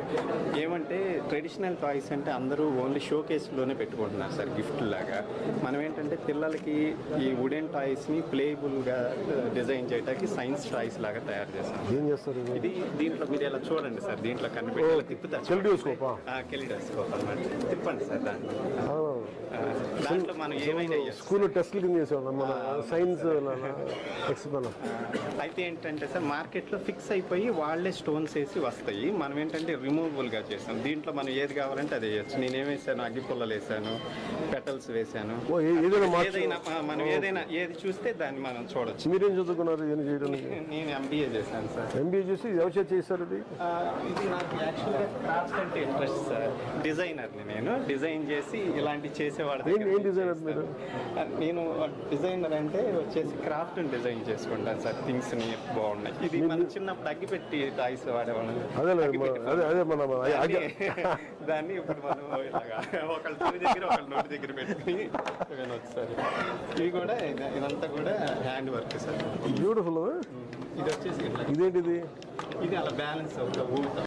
ఏమంటే ట్రెడిషనల్ టాయ్స్ అంటే అందరూ ఓన్లీ షో కేసులోనే పెట్టుకుంటున్నారు సార్, గిఫ్ట్ లాగా. మనం ఏంటంటే పిల్లలకి ఈ వుడెన్ టాయ్స్ని ప్లేబుల్గా డిజైన్ చేయడానికి సైన్స్ టాయ్స్ లాగా తయారు చేస్తాం. ఏం చేస్తారు ఇది? దీంట్లో మీరు ఇలా చూడండి సార్, దీంట్లో కనిపెట్టి తిప్పుతారు. కెలిడోస్కోప్ అనమాట. తిప్పండి సార్ దాంట్లో మనం ఏమైనా స్కూల్లో టెస్ట్లు కింద చేసేవాళ్ళం మన సైన్స్ అయితే ఏంటంటే సార్ మార్కెట్లో ఫిక్స్ అయిపోయి వాళ్ళే స్టోన్స్ వేసి వస్తాయి. మనం ఏంటంటే రిమూవబుల్గా చేస్తాం. దీంట్లో మనం ఏది కావాలంటే అది వేయచ్చు. నేనేం వేసాను, అగ్గిపుల్లలు వేసాను, పెటల్స్ వేసాను. ఏదైనా మనం ఏదైనా ఏది చూస్తే దాన్ని మనం చూడొచ్చు. మీరేం చదువుకున్నారు ఏం చేయడానికి? నేను ఎంబీఏ చేశాను సార్. ఎంబీఏ చేసి ఎవరు చేశారు ఇది? ఇది నాకు యాక్చువల్గా క్రాఫ్ట్ అంటే ఇంట్రెస్ట్ సార్. డిజైనర్ని నేను. డిజైన్ చేసి ఇలాంటివి చేసేవాడు. ఏం డిజైనర్ మీరు? నేను డిజైనర్ అంటే వచ్చేసి క్రాఫ్ట్ డిజైన్ చేసుకుంటాను సార్. థింగ్స్ని బాగున్నాయి. ఇది మనం చిన్నప్పుడు అగ్గిపెట్టి టాయ్స్ వాడేవాళ్ళం. దాన్ని ఇప్పుడు మనం ఒకళ్ళ తొలి దగ్గర ఒకళ్ళ నోటి దగ్గర పెట్టుకుని వచ్చారు. ఇవి కూడా ఇదంతా కూడా హ్యాండ్ వర్క్ సార్. బ్యూటిఫుల్. ఇది వచ్చేసి ఇదేంటిది? ఇది అలా బ్యాలెన్స్ అవుతా ఊగుతాం.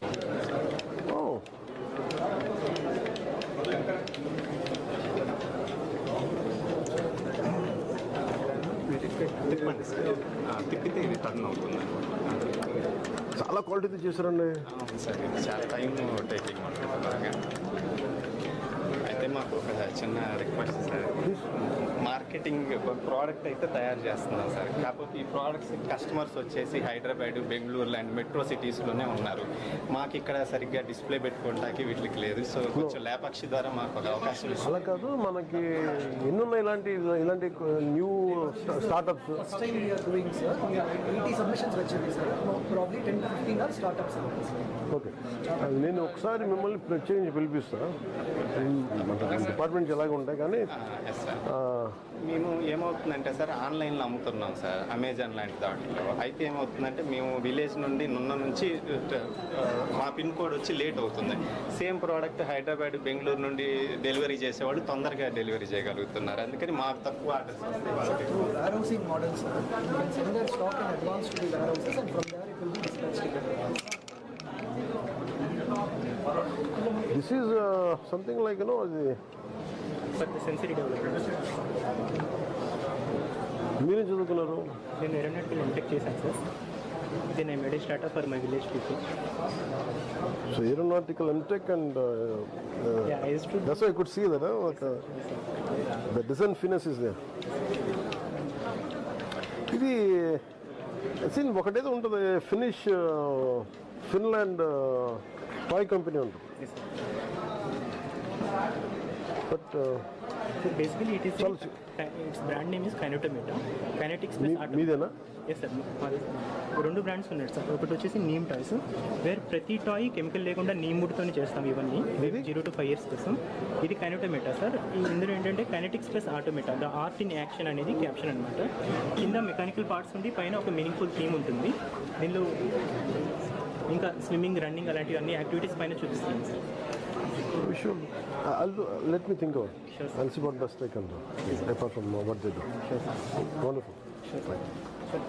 తిప్పండి సార్, తిప్పితే ఇది టర్న్ అవుతుంది. చాలా క్వాలిటీతో చేశారండి. సార్ ఇది చాలా టైం టేకింగ్ ఉంటుంది బాగా. అయితే మాకు ఒక చిన్న రిక్వెస్ట్ సార్, మార్కెటింగ్ ప్రోడక్ట్ అయితే తయారు చేస్తున్నాం సార్. కాకపోతే ఈ ప్రోడక్ట్స్ కస్టమర్స్ వచ్చేసి హైదరాబాద్, బెంగళూరు లాంటి మెట్రో సిటీస్లోనే ఉన్నారు. మాకు ఇక్కడ సరిగ్గా డిస్ప్లే పెట్టుకోవడానికి వీటికి లేదు. సో కొంచెం లేపాక్షి ద్వారా మాకు ఒక అవకాశం ఇస్తుంది. అలా కాదు, మనకి ఎన్ని ఉన్నాయి ఇలాంటి new startups? First time we are doing, sir. We are 80 submissions వచ్చాయి, sir. Probably 10 to 15 are startups. Okay, నేను ఒకసారి మిమ్మల్ని ప్రత్యేకించి పిలిపిస్తా. డిపార్ట్మెంట్స్ ఎలాగ ఉంటాయి కానీ మేము ఏమవుతుందంటే సార్ ఆన్లైన్లో అమ్ముతున్నాం సార్, అమెజాన్ లాంటి దాంట్లో. అయితే ఏమవుతుందంటే మేము విలేజ్ నుండి నున్న నుంచి మా పిన్ కోడ్ వచ్చి లేట్ అవుతుంది. సేమ్ ప్రోడక్ట్ హైదరాబాద్, బెంగళూరు నుండి డెలివరీ చేసేవాళ్ళు తొందరగా డెలివరీ చేయగలుగుతున్నారు. అందుకని మాకు తక్కువ ఆర్డర్స్ వస్తాయి. Warehousing models, sir. You can send their stock in advance to the warehouses, and from there it will be dispatched. This is something like, you know, sensory development. మీరేం చదువుకున్నారు? నేను ఏరోనాటికల్ ఎంటెక్ చేశాను సార్. ఇది నేను made startup for my village people. So aeronautical MTech and I used to. That's why I could see that. The design finesse is there. ఇది సీన్ ఒకటేదో ఉంటుంది, ఫిన్లాండ్ టాయ్ కంపెనీ ఉంటుంది. But basically it brand name is కైనోటోమేటా. Kinetics plus auto. మీదేనా? ఎస్ సార్, రెండు బ్రాండ్స్ ఉన్నాయి సార్. ఒకటి వచ్చేసి నీమ్ టాయ్స్, వేర్ ప్రతి టాయ్ కెమికల్ లేకుండా నీమ్ వుడ్తో చేస్తాం. ఇవన్నీ 0 to 5 years కోసం. ఇది కైనోటోమేటా సార్. ఇందులో ఏంటంటే kinetics plus automata, the art in action అనేది క్యాప్షన్ అనమాట. కింద మెకానికల్ పార్ట్స్ ఉండి పైన ఒక మీనింగ్ఫుల్ థీమ్ ఉంటుంది. దీనిలో ఇంకా స్విమ్మింగ్, రన్నింగ్ అలాంటివి అన్ని యాక్టివిటీస్ పైన చూపిస్తాను sir. Sure. Let me think about it. Sure, I'll see what best I can do, apart from what they do. Sure. Wonderful. Sure. Right. Sure.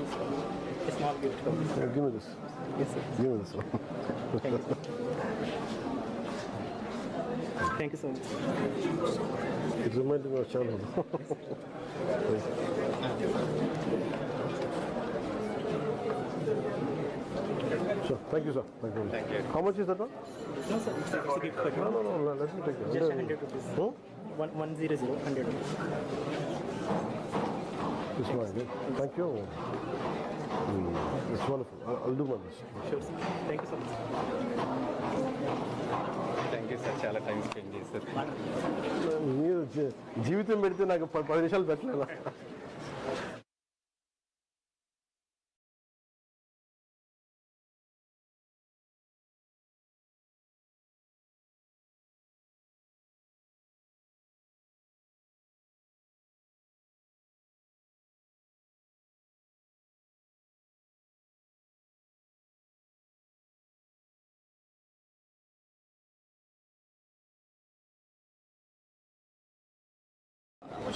A small gift. Give me this. Yes, sir. Give me this one. Thank you. Thank you so much. It reminded me of childhood. Sure. Thank you, sir. Thank you. How much is that one? No, sir. It's a gift for you. No. Let me take it. Just 100 rupees. 100, 100 rupees. It's mine. Thank you. It's wonderful. I'll do my best. Sure, sir. Thank you so much. Thank you sir, చాలా టైం స్పెండ్ చేశారు. మీరు జీవితం పెడితే నాకు 10 నిమిషాలు పెట్టలేదా?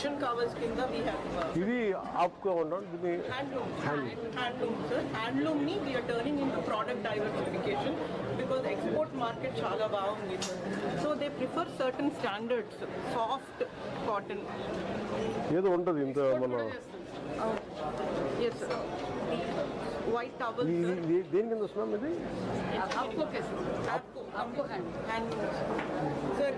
కుషన్ కవర్స్ కింద వీ హ్యావ్ ఇది ఆప్కో ఉండడం ఇది హ్యాండ్లూమ్ సార్. హ్యాండ్లూమ్ని we are turning into product diversification because export market చాలా బాగుంది sir. So they prefer certain standards, soft cotton. ఏదో ఉంటుంది ఇంత మన ఎస్ సార్. వైట్ టవల్ దేని కింద వస్తున్నాం ఇది sir.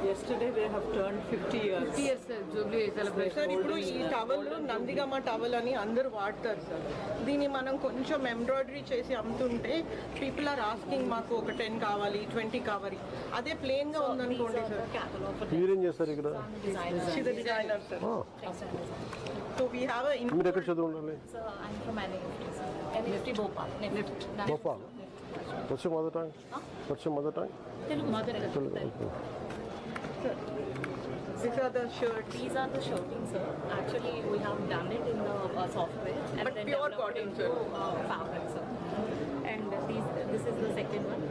yesterday they have turned 50 years. 50 years jubilee celebration. Sir ఇప్పుడు ఈ టవల్ నందిగామ టవల్ అని అందరూ వాడతారు సార్. దీన్ని మనం కొంచెం ఎంబ్రాయిడరీ చేసి అమ్ముతుంటే పీపుల్ ఆర్ ఆస్కింగ్ మాకు ఒక 10 కావాలి, 20 కావాలి. అదే ప్లెయిన్ గా ఉందనుకోండి సార్. మీరేం చేస్తారు ఇక్కడ? Designer sir. So we have మీరు ఎక్కడ చదువుండాలి? Bhopal. What's your mother tongue? What's your mother tongue? Telugu. These are the shirts. These are the shirting, sir. Actually, we have done it in the software and But then pure developed cotton, into fabric, sir. And this is the second one.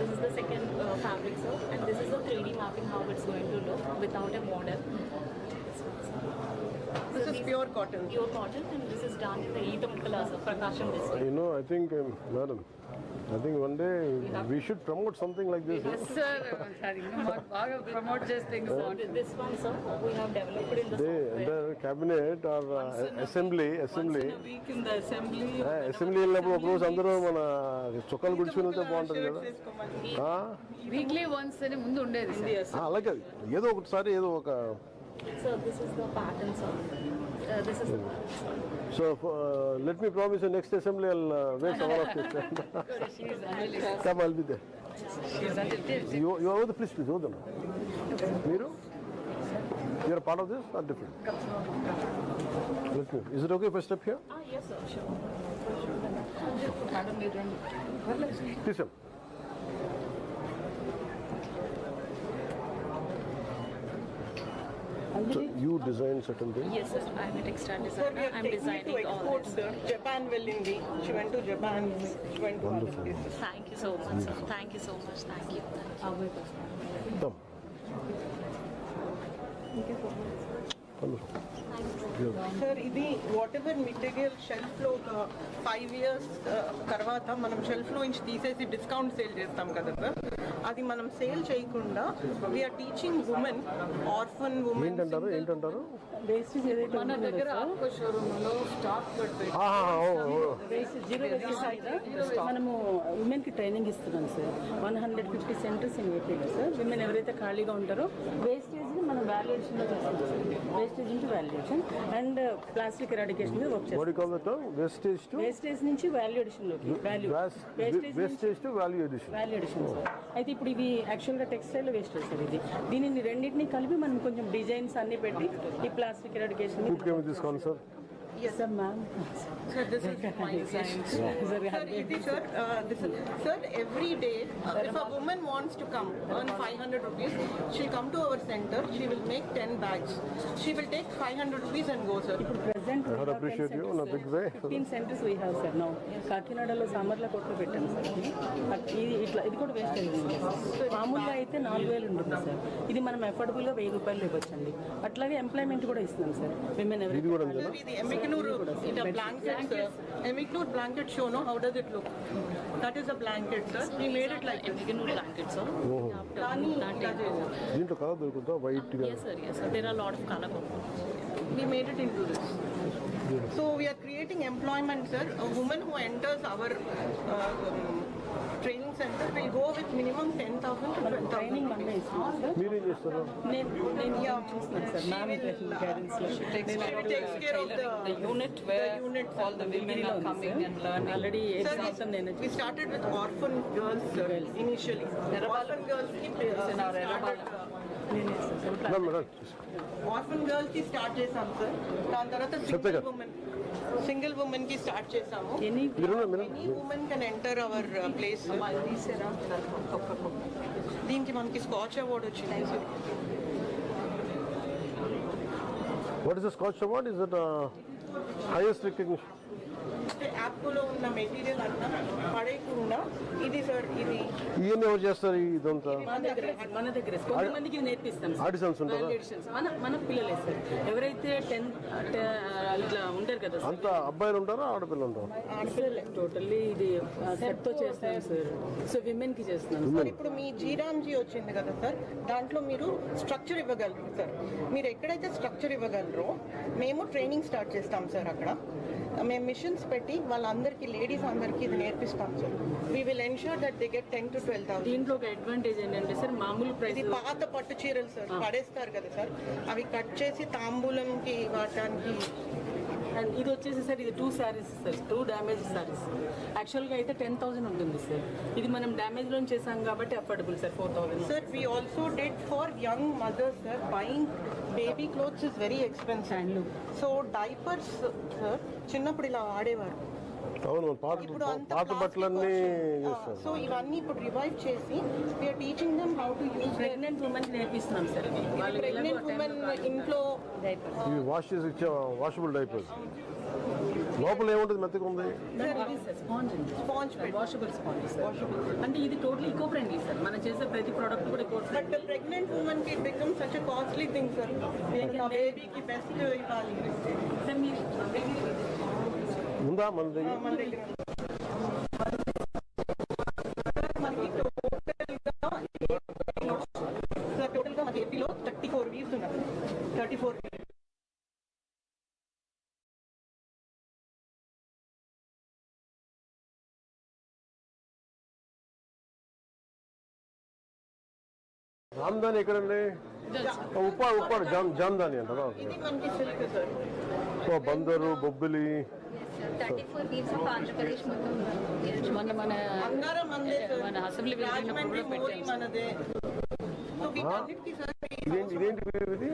This is the second fabric, sir. And this is the 3D mapping how it's going to look without a model. This is pure cotton. Pure cotton, and this is done in the Etamukala, sir, Prakasham district. You know, I think, madam, I think one day we should promote something like this. Yes, sir. బాగా ప్రమోట్ చేస్తే ఇంకా This one, sir, we have developed in the The cabinet or assembly. Week in the assembly. Assembly వెళ్ళినప్పుడు ఒక రోజు అందరూ మన చొక్కాలు గుడిచుకుని వెళ్తే బాగుంటుంది కదా. వీక్లీ వన్స్ అని ముందు ఉండేది అలాగే ఏదో ఒకసారి ఏదో ఒక. So this is the pattern, sir. This is the pattern. So let me promise you next assembly I'll wear some of this. Come, I'll be there. You are the please hold them. Meeru? You are part of this or different? Let me. Is it okay if I step here? Yes, sir, sure. Please come. So you design certain things? Yes, sir. I'm a textile So we designer. are I'm taking to designing all export, this. sir. Japan వెళ్ళింది. She went to Japan. She went to other places. Thank you so much, sir. Thank you so much. Thank you. Come. Sir ఇది వాట్ ఎవర్ మెటీరియల్ షెల్ఫ్లో ఒక 5 years తర్వాత మనం షెల్ఫ్లో నుంచి తీసేసి డిస్కౌంట్ సేల్ చేస్తాం కదా సార్, అది మనం సేల్ చేయకుండా we are teaching women, orphan women. ఏంటంటారు మన దగ్గర ఆప్కో షోరూంలో స్టాక్ మనము ఉమెన్ కి ట్రైనింగ్ ఇస్తున్నాం సార్. 150 సెంటర్స్ ఇన్ ఏపీలో సార్. విమెన్ ఎవరైతే ఖాళీగా ఉంటారో వేస్టేజ్ ని మనం వాల్యుయేషన్ లో చేస్తాం sir. Wastage into valuation and plastic eradication మీద వర్క్ చేస్తాం. వేస్టేజ్ నుంచి వాల్యూ అడిషన్ లోకి వాల్యూ అడిషన్ సార్. అయితే ఇప్పుడు ఇవి యాక్చువల్గా టెక్స్టైల్ వేస్టేజ్ సార్. దీనిని రెండింటిని కలిపి మనం కొంచెం డిజైన్స్ అన్ని పెట్టి ఈ ప్లాస్టిక్ ఎరాడికేషన్ తీసుకోండి sir. Yes, sir, ma'am. Sir, this is my design. Sir, every day, if a woman wants to come, earn 500 rupees, she'll come to our center, she will make 10 bags. She will take 500 rupees and go, sir. Present I appreciate you in a big way. 15 centers we have, sir. Now, కాకినాడలో సామర్ల కొట్టు పెట్టాం సార్. ఇది కూడా వేస్ట్ అయింది. మామూలుగా అయితే 4000 ఉంటుంది సార్. ఇది మనం అఫోర్డబుల్గా 1000 రూపాయలు ఇవ్వచ్చండి. అట్లాగే ఎంప్లాయ్మెంట్ కూడా ఇస్తున్నాం sir. Women blanket, sir. Emiknur blanket show, no? How does it look? That is a blanket, sir. We made it like this. Emiknur blanket, sir. దీంట్లో కలర్ దొరుకుతుందా? వైట్ గా? Yes, sir. Yes, sir. There are a lot of color components. We made it into this. So we are creating employment, sir. A woman who enters our training center will go with minimum 10,000 to 12,000 rupees. మీరేం చేస్తారు? She takes care of the unit where all the women are coming and learning. Already we started with orphan girls, sir, initially. Orphan girls orphan girls కి స్టార్ట్ చేసాం సార్. దాని తర్వాత సింగిల్ ఉమెన్ కి స్టార్ట్ చేసాము. Any women can enter our place. దీనికి మనకి స్కాచ్ అవార్డ్ వచ్చింది sir. What is the Scotch Award? Is it highest recognition? యాప్లో ఉన్న మెటీరియల్ అంతా పడేయకుండా ఇది సార్ ఇది ఇవన్నీ ఎవరు చేస్తారు ఇదంతా? మన దగ్గర కొంతమందికి నేర్పిస్తాం. ఆడిషన్స్ ఉంటారా? మన పిల్లలే సార్. ఎవరైతే 10th ఇట్లా ఉంటారు కదా సార్, అంతా అబ్బాయిలు ఉంటారా ఆడపిల్లలు ఉంటారా? ఆడపిల్లలే. టోటల్లీ ఇది సెట్ తో చేస్తాం సార్. సో విమెన్ కి చేస్తున్నాం సార్. ఇప్పుడు మీ జీరామ్జీ వచ్చింది కదా సార్, దాంట్లో మీరు స్ట్రక్చర్ ఇవ్వగలరు సార్. మీరు ఎక్కడైతే స్ట్రక్చర్ ఇవ్వగలరో మేము ట్రైనింగ్ స్టార్ట్ చేస్తాం సార్. అక్కడ మేము మిషన్స్ పెట్టి వాళ్ళందరికీ లేడీస్ అందరికీ ఇది నేర్పిస్తాం sir. We will ensure that they get 10 to 12,000. దీంట్లో ఒక అడ్వాంటేజ్ ఏంటంటే సార్, మామూలు ప్రైస్ ఇది పాత పట్టు చీరలు సార్ పడేస్తారు కదా సార్, అవి కట్ చేసి తాంబూలంకి వాడటానికి. అండ్ ఇది వచ్చేసి సార్, ఇది 2 sarees సార్, 2 డ్యామేజ్ sarees. యాక్చువల్గా అయితే 10,000 ఉంటుంది సార్. ఇది మనం డ్యామేజ్లో చేసాం కాబట్టి affordable sir, 4,000. Sir we also did for young mothers sir. Buying baby clothes is very expensive. So diapers sir చిన్నప్పుడు ఇలా వాడేవారు. అవును, పాత బట్టలన్నీ చేస్తారు. సో ఇవన్నీ ఇప్పుడు రివైవ్ చేసి we are teaching them how to use. Pregnant women నేర్పిస్తున్నాం సార్. ప్రెగ్నెంట్ ఉమెన్ ఇంట్లో ఇవి వాష్ చేసి ఇచ్చే వాషబుల్ డైపర్స్. లోపల ఏముంటుంది? మెత్తగా ఉంది. Sponge washable sponge. అంటే ఇది టోటల్ ఈకో ఫ్రెండ్లీ సార్. మనం చేసే ప్రతి ప్రోడక్ట్ కూడా eco friendly. But pregnant women కి it become such a costly thing sir. నా బేబీకి బెస్ట్ ఇవ్వాలి సార్. మీరు ఉందా మన దగ్గర? మనకి టోటల్గా మన ఏపీలో 34 వీవ్స్ ఉన్నారు. 34 జామ్దాని ఎక్కడండి? ఉప్పాడు జామ్దాని అంటారా? ఇది మనకి silk sir. Bandar, Bobbili. 34 weaves of Andhra Pradesh మొత్తం మన అంగారం మందే సార్. మన అసెంబ్లీ రాజమండ్రి మోరీ మనదే. సో వీటన్నిటికీ సార్ ఇదేంటి ఇది?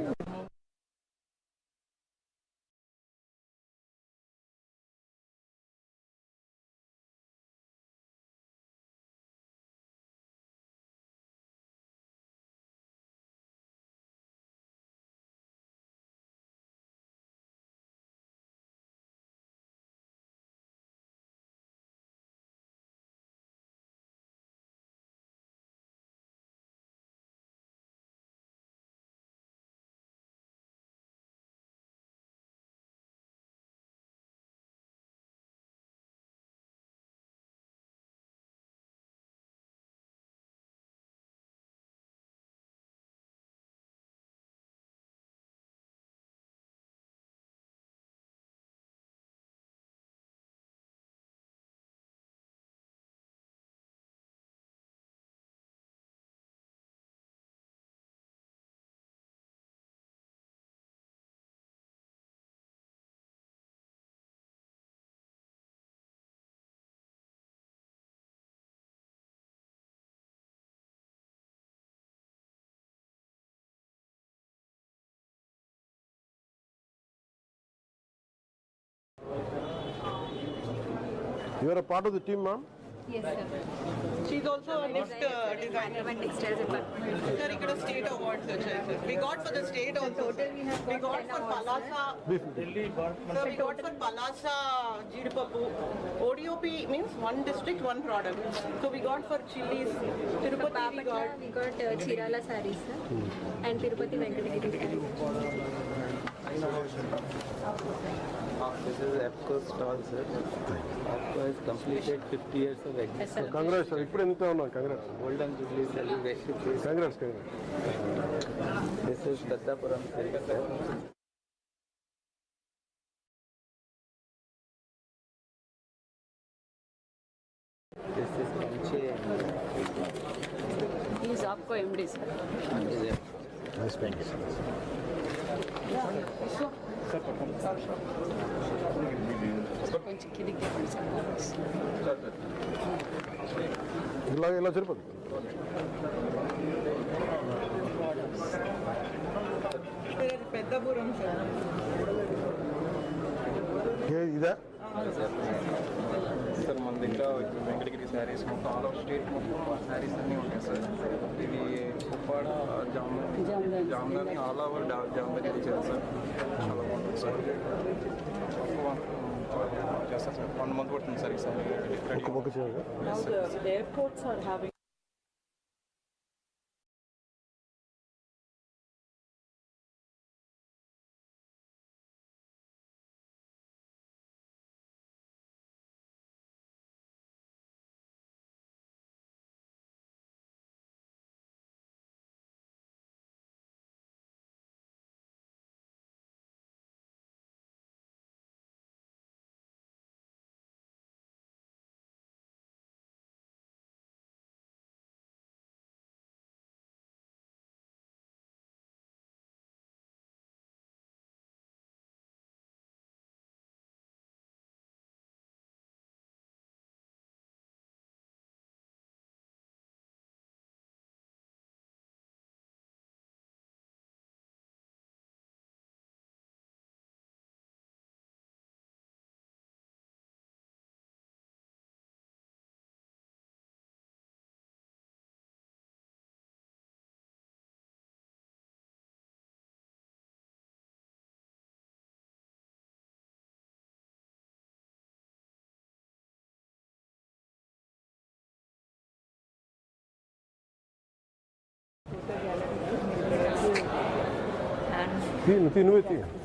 You are a part of the team, ma'am? Yes, sir. She's also a knit designer. Sir, ikkada state awards vachayi sir. We got for the state also. We got for Palasa. Sir, we got for Palasa Jeedipappu. ODOP means one district, one product. So we got for chilies. Tirupati we got Chirala sarees, sir. And Tirupati Venkatagiri sarees. This is EPCO stall, sir. EPCO has completed 50 years of existence. Congrats, sir. Congrats. Golden Jubilee celebration. Congrats. This is Dattapuram silk, sir. This is Kanchi. He is आपको MD, sir. Nice thanks. కొంచెం కిందికి చెప్పండి సార్. ఇలా సరిపోదు. పెద్దపురం సార్. ఇదా సార్ మన దగ్గర వెంకటగిరి శారీస్ మొత్తం ఆల్ ఓవర్ స్టేట్ మొత్తం శారీస్ అన్నీ ఉంటాయి సార్. ఇది ఉప్పాడ జామ్దాని ఆల్ ఓవర్ జామ్దాని ఇచ్చారు సార్. చాలా బాగుంటుంది సార్. చేస్తారు సార్. 1 month పడుతుంది సార్ ఈసారి ready. Now the airports are having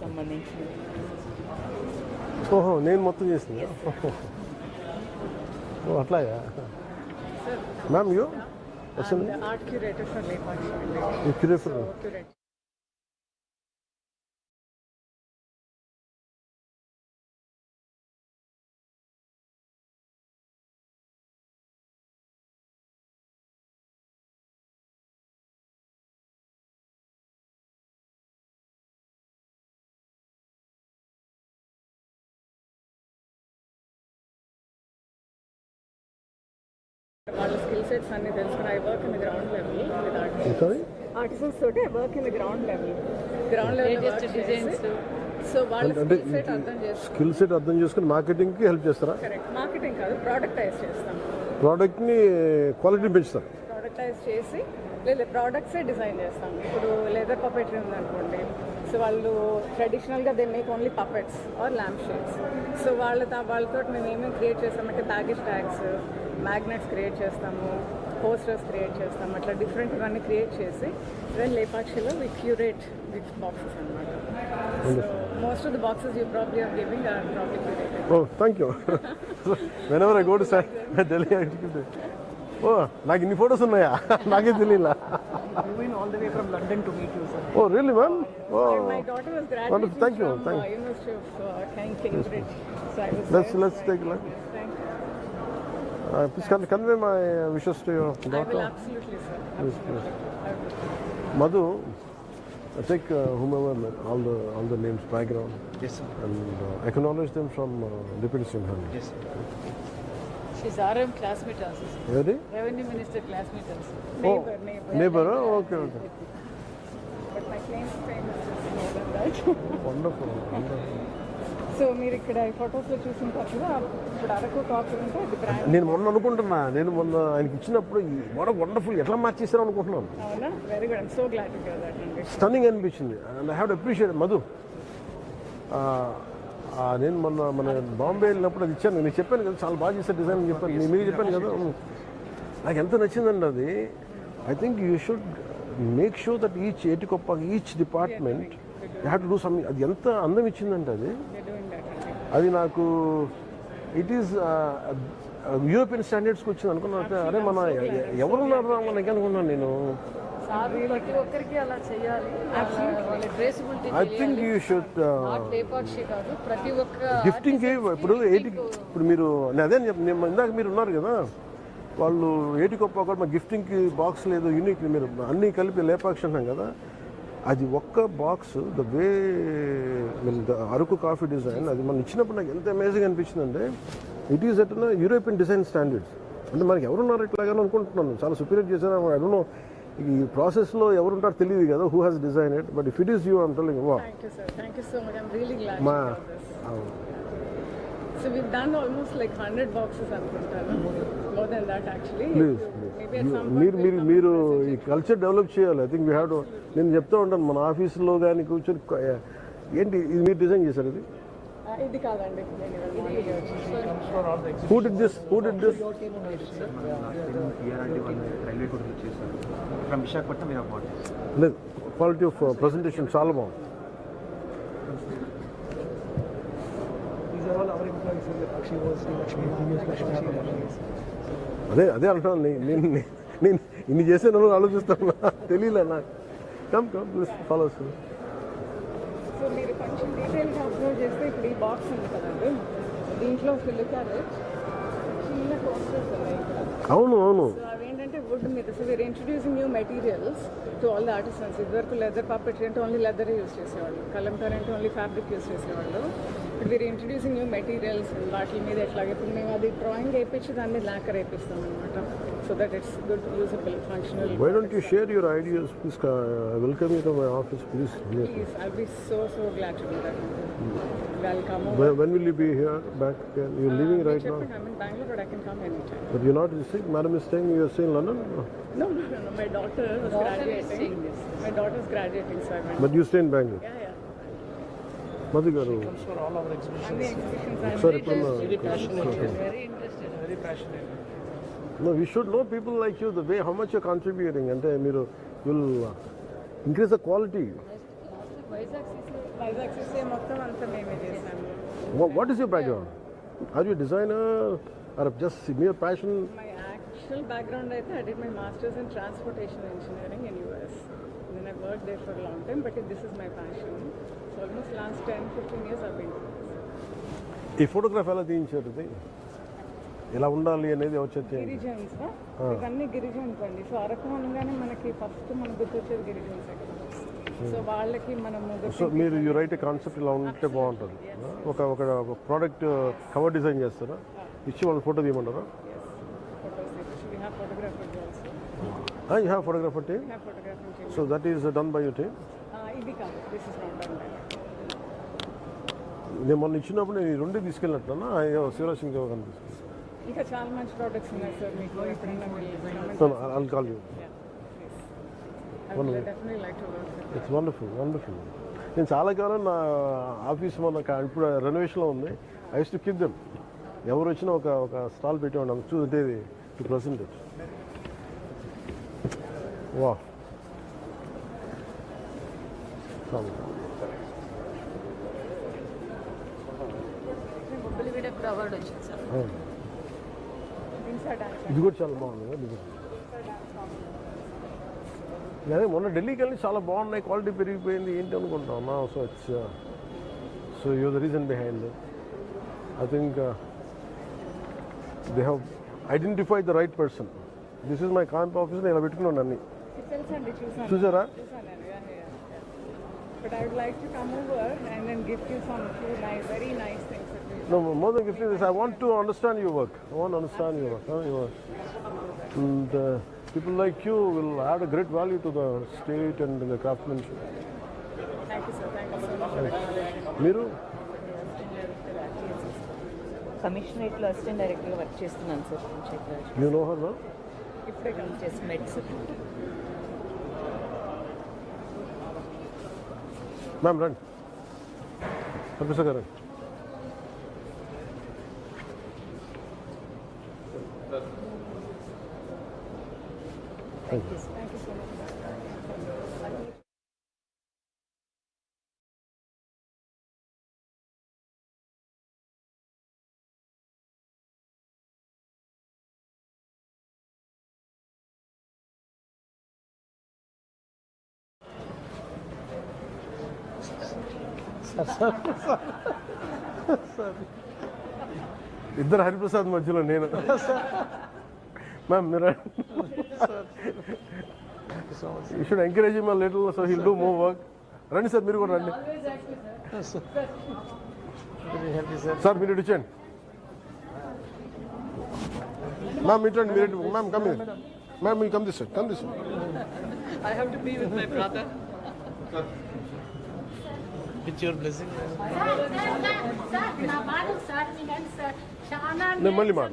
సంబంధించి ఓహో నేను మొత్తం చేసింది. ఓ అట్లాగా ma'am you art curator for Lepakshi. వాళ్ళ స్కిల్ సెట్స్ అన్ని తెలుసుకుని I work in the ground level with artisans తోటి I work in the ground level designs. So వాళ్ళ స్కిల్ సెట్ అర్థం చేసుకుని మార్కెటింగ్కి హెల్ప్ చేస్తారా? కరెక్ట్, మార్కెటింగ్ కాదు, ప్రోడక్టైజ్ చేస్తాం. ప్రోడక్ట్ని క్వాలిటీ పెంచుతారు. ప్రోడక్టైజ్ చేసి లేదా ప్రోడక్ట్సే డిజైన్ చేస్తాం. ఇప్పుడు లెదర్ పపెటరీ ఉందనుకోండి, సో వాళ్ళు ట్రెడిషనల్గా they make only puppets or lamp shades. So వాళ్ళతో మేము ఏమేమి క్రియేట్ చేస్తామంటే బ్యాగేజ్ ట్యాగ్స్, మ్యాగ్నెట్స్ క్రియేట్ చేస్తాము, పోస్టర్స్ క్రియేట్ చేస్తాము, అట్లా డిఫరెంట్ ఇవన్నీ క్రియేట్ చేసి దెన్ లేపాక్షిలో వి క్యూరేట్ విత్ బాక్సెస్ అనమాట. So most of the boxes you probably are giving are probably curated. Oh thank you. Whenever I go to Delhi. Oh నాకు ఇన్ని ఫొటోస్ ఉన్నాయా? నాకే తెలియలా. all the way from London to meet you, sir. Oh really, ma'am? Oh, my daughter was graduating wonderful. Thank you. from University of Cambridge. So I was let's take a look. Thank you. Please convey my wishes to your daughter. I will absolutely, sir. Absolutely. Madhu, take whomever, all the names, background. Yes, sir. And acknowledge them from Deputy Simhan. Yes, sir. She's RM classmate also, sir. Really? Revenue Minister classmate also. Neighbor, okay. But my claim to fame is just more than that. Wonderful. So మీరు ఇక్కడ ఈ ఫొటోస్లో చూసిన కదా, ఇప్పుడు అరకు కాఫీ ఉంటే అది బ్రాండ్. నేను మొన్న ఆయనకి ఇచ్చినప్పుడు వండర్ఫుల్ ఎట్లా మార్చేస్తారో అనుకుంటున్నాను. అవునా? Very good. I'm so glad to hear that అండి. స్టన్నింగ్ అనిపించింది. And I have to appreciate Madhu. నేను మన బాంబే వెళ్ళినప్పుడు అది ఇచ్చాను. నేను చెప్పాను కదా, చాలా బాగా చేసే డిజైన్ అని చెప్పాను. మీకు చెప్పాను కదా, నాకు ఎంత నచ్చిందండి అది. I think you should make sure that each department you have to do something. అది ఎంత అందం ఇచ్చిందంటే అది నాకు ఇట్ ఈస్ యూరోపియన్ స్టాండర్డ్స్కి వచ్చింది అనుకున్నాను. అరే మన ఎవరున్నారా మనకి అనుకున్నాను నేను. ప్రతి ఒక్కరికి అలా చేయాలి. ఐ థింక్ యూ షుడ్ ప్రతి ఒక్క గిఫ్టింగ్కి ఇప్పుడు మీరు అదే ఇందాక మీరు ఉన్నారు కదా, వాళ్ళు ఏటి గొప్ప ఒకటి మా గిఫ్టింగ్కి బాక్స్ లేదు, యూనిక్ మీరు అన్నీ కలిపి లేపాక్షి అంటాం కదా, అది ఒక్క box the way Araku coffee design అది మనం ఇచ్చినప్పుడు నాకు ఎంత అమేజింగ్ అనిపించిందంటే it is at European design standards. అంటే మనకి ఎవరున్నారు ఇట్లాగానే అనుకుంటున్నాను, చాలా సుపీరియర్ చేశారు. ఐ డోంట్ నో ఈ ప్రాసెస్లో ఎవరుంటారో తెలియదు కదా, who has design it, but if it is you I'm telling you. Thank you so much. I'm really glad. So we've done almost like 100 boxes అనుకుంటాను. More than that actually. మీరు ఈ కల్చర్ డెవలప్ చేయాలి. I think we have to. నేను చెప్తూ ఉంటాను మన ఆఫీసులో కానీ కూర్చొని ఏంటి ఇది మీరు డిజైన్ చేశారు, ఇది ఇది కాదండి, నేను ఇవాళ మార్నింగ్ వచ్చేసి. Who did this? రైల్వే కూడా చేశారు from Visakhapatnam we have bought it. లేదు, క్వాలిటీ ఆఫ్ presentation చాలా బాగుంది. These are all our employees in the Pakshi was Lakshmi, Lakshmi. అదే అంటున్నాను, నేను ఇన్ని చేసే నన్ను ఆలోచిస్తాను, తెలియలే నాకు. Come please follow. సో మీరు కొంచెం డీటెయిల్గా అబ్జర్వ్ చేస్తే ఇప్పుడు ఈ బాక్స్ ఉంది కదండి, దీంట్లో ఫిల్కారు చిన్న కోర్సెస్ ఉన్నాయి ఇక్కడ. అవును. సో అవేంటంటే వుడ్ మీద. So we are introducing new materials to all the artisans. ఇదివరకు లెదర్ పప్పెట్రీ అంటే ఓన్లీ లెదర్ యూస్ చేసేవాళ్ళు, కలంకారీ అంటే ఓన్లీ ఫ్యాబ్రిక్ యూస్ చేసేవాళ్ళు. ఇప్పుడు వీఆర్ ఇంట్రడ్యూసింగ్ న్యూ మెటీరియల్స్, వాటి మీద ఎట్లాగే ఇప్పుడు మేము అది డ్రాయింగ్ వేయించి దాన్ని లాకర్ వేపిస్తాం అనమాట. So that it's good, usable, functional. Why don't you share your ideas, please? Welcome you to my office, please. Please, I'll be so glad to do that. I'll come over. When will you be here back? You're leaving right now? I'm in Bangalore, but I can come anytime. But you're not sick? Madam is staying, you're staying in London? No. My daughter was graduating. My daughter's graduating, so I went. But you stay in Bangalore? Yeah. Madhu garu. Comes for all our exhibitions. And the exhibitions are Sorry, very passionate. Very passionate. No, we should know people like you, the way how much you're contributing, and you'll increase the quality. Vizag సిసే మొత్తం అంతా మేమే చేసాము. What is your background? Are you a designer or just mere passion? My actual background అయితే I did my masters in transportation engineering in US. Then I worked there for a long time, but this is my passion. So almost last 10-15 years I've been doing this. ఈ ఫోటోగ్రాఫ్ ఎలా తీయించారు? ఎలా ఉండాలి అనేది వచ్చేది గిరిజన్స్, ఇవన్నీ గిరిజన్స్ అండి. సో అరకు అనగానే మనకి ఫస్ట్ మనకు గుర్తొచ్చేది గిరిజన్స్. సో వాళ్ళకి మనము సో మీరు యూ రైట్ కాన్సెప్ట్ ఇలా ఉంటే బాగుంటుంది. ఒక ప్రోడక్ట్ కవర్ డిజైన్ చేస్తారా, ఇచ్చి వాళ్ళు photo తీయమంటారా? You have photographer team? So that is done by your team? ఇది కాదు, this is not done by me. నేను మొన్న ఇచ్చినప్పుడు నేను ఈ రెండు తీసుకెళ్ళినట్టున్నా శివరాజ్ సింగ్ దేవ్ కనిపిస్తుంది. ఇంకా చాలా మంచి ప్రోడక్ట్స్ ఉన్నాయి సార్, మీకు ఎప్పుడైనా I'll call you. It's wonderful. నేను చాలా కాలం నా ఆఫీస్ మొన్న ఇప్పుడు రెనోవేషన్లో ఉంది. I use to keep them. ఎవరు వచ్చినా ఒక స్టాల్ పెట్టేవాడు చూస్తే టు ప్రెజెంట్ ఇట్. వా అవార్డు వచ్చింది సార్. ఇది కూడా చాలా బాగుంది. అదే మొన్న ఢిల్లీకి వెళ్ళి చాలా బాగున్నాయి, క్వాలిటీ పెరిగిపోయింది ఏంటి అనుకుంటాం. So you the reason behind. I think they have identified the right person. This is my camp office. నేను ఇలా పెట్టుకున్నాను అన్ని. చూసారా? But I would like to come over and then gift you some few nice, very nice things. No, more than gifting this, I want to understand your work. And people like you will add a great value to the state and the craftsmanship. Thank you, sir. Thank you so much. Meeru? కమిషనరేట్లో అసిస్టెంట్ డైరెక్టర్గా వర్క్ చేస్తున్నాను సార్. You know her now? ఇప్పుడే కమ్ చేసి మెడిసిన్. మ్యామ్ రండి, ప్రొఫెసర్ గారు. Thank you so much. ఇద్దరు హరిప్రసాద్ మధ్యలో నేను. మ్యామ్ మీరు you should encourage him little so he'll do more work. రండి సార్, మీరు కూడా రండి సార్. మీరు ఇచ్చండి మ్యామ్, ఇటండి మీరు. Ma'am come here. Ma'am you come this side. I have to be with my brother. With your blessing. నేను మళ్ళీ మాట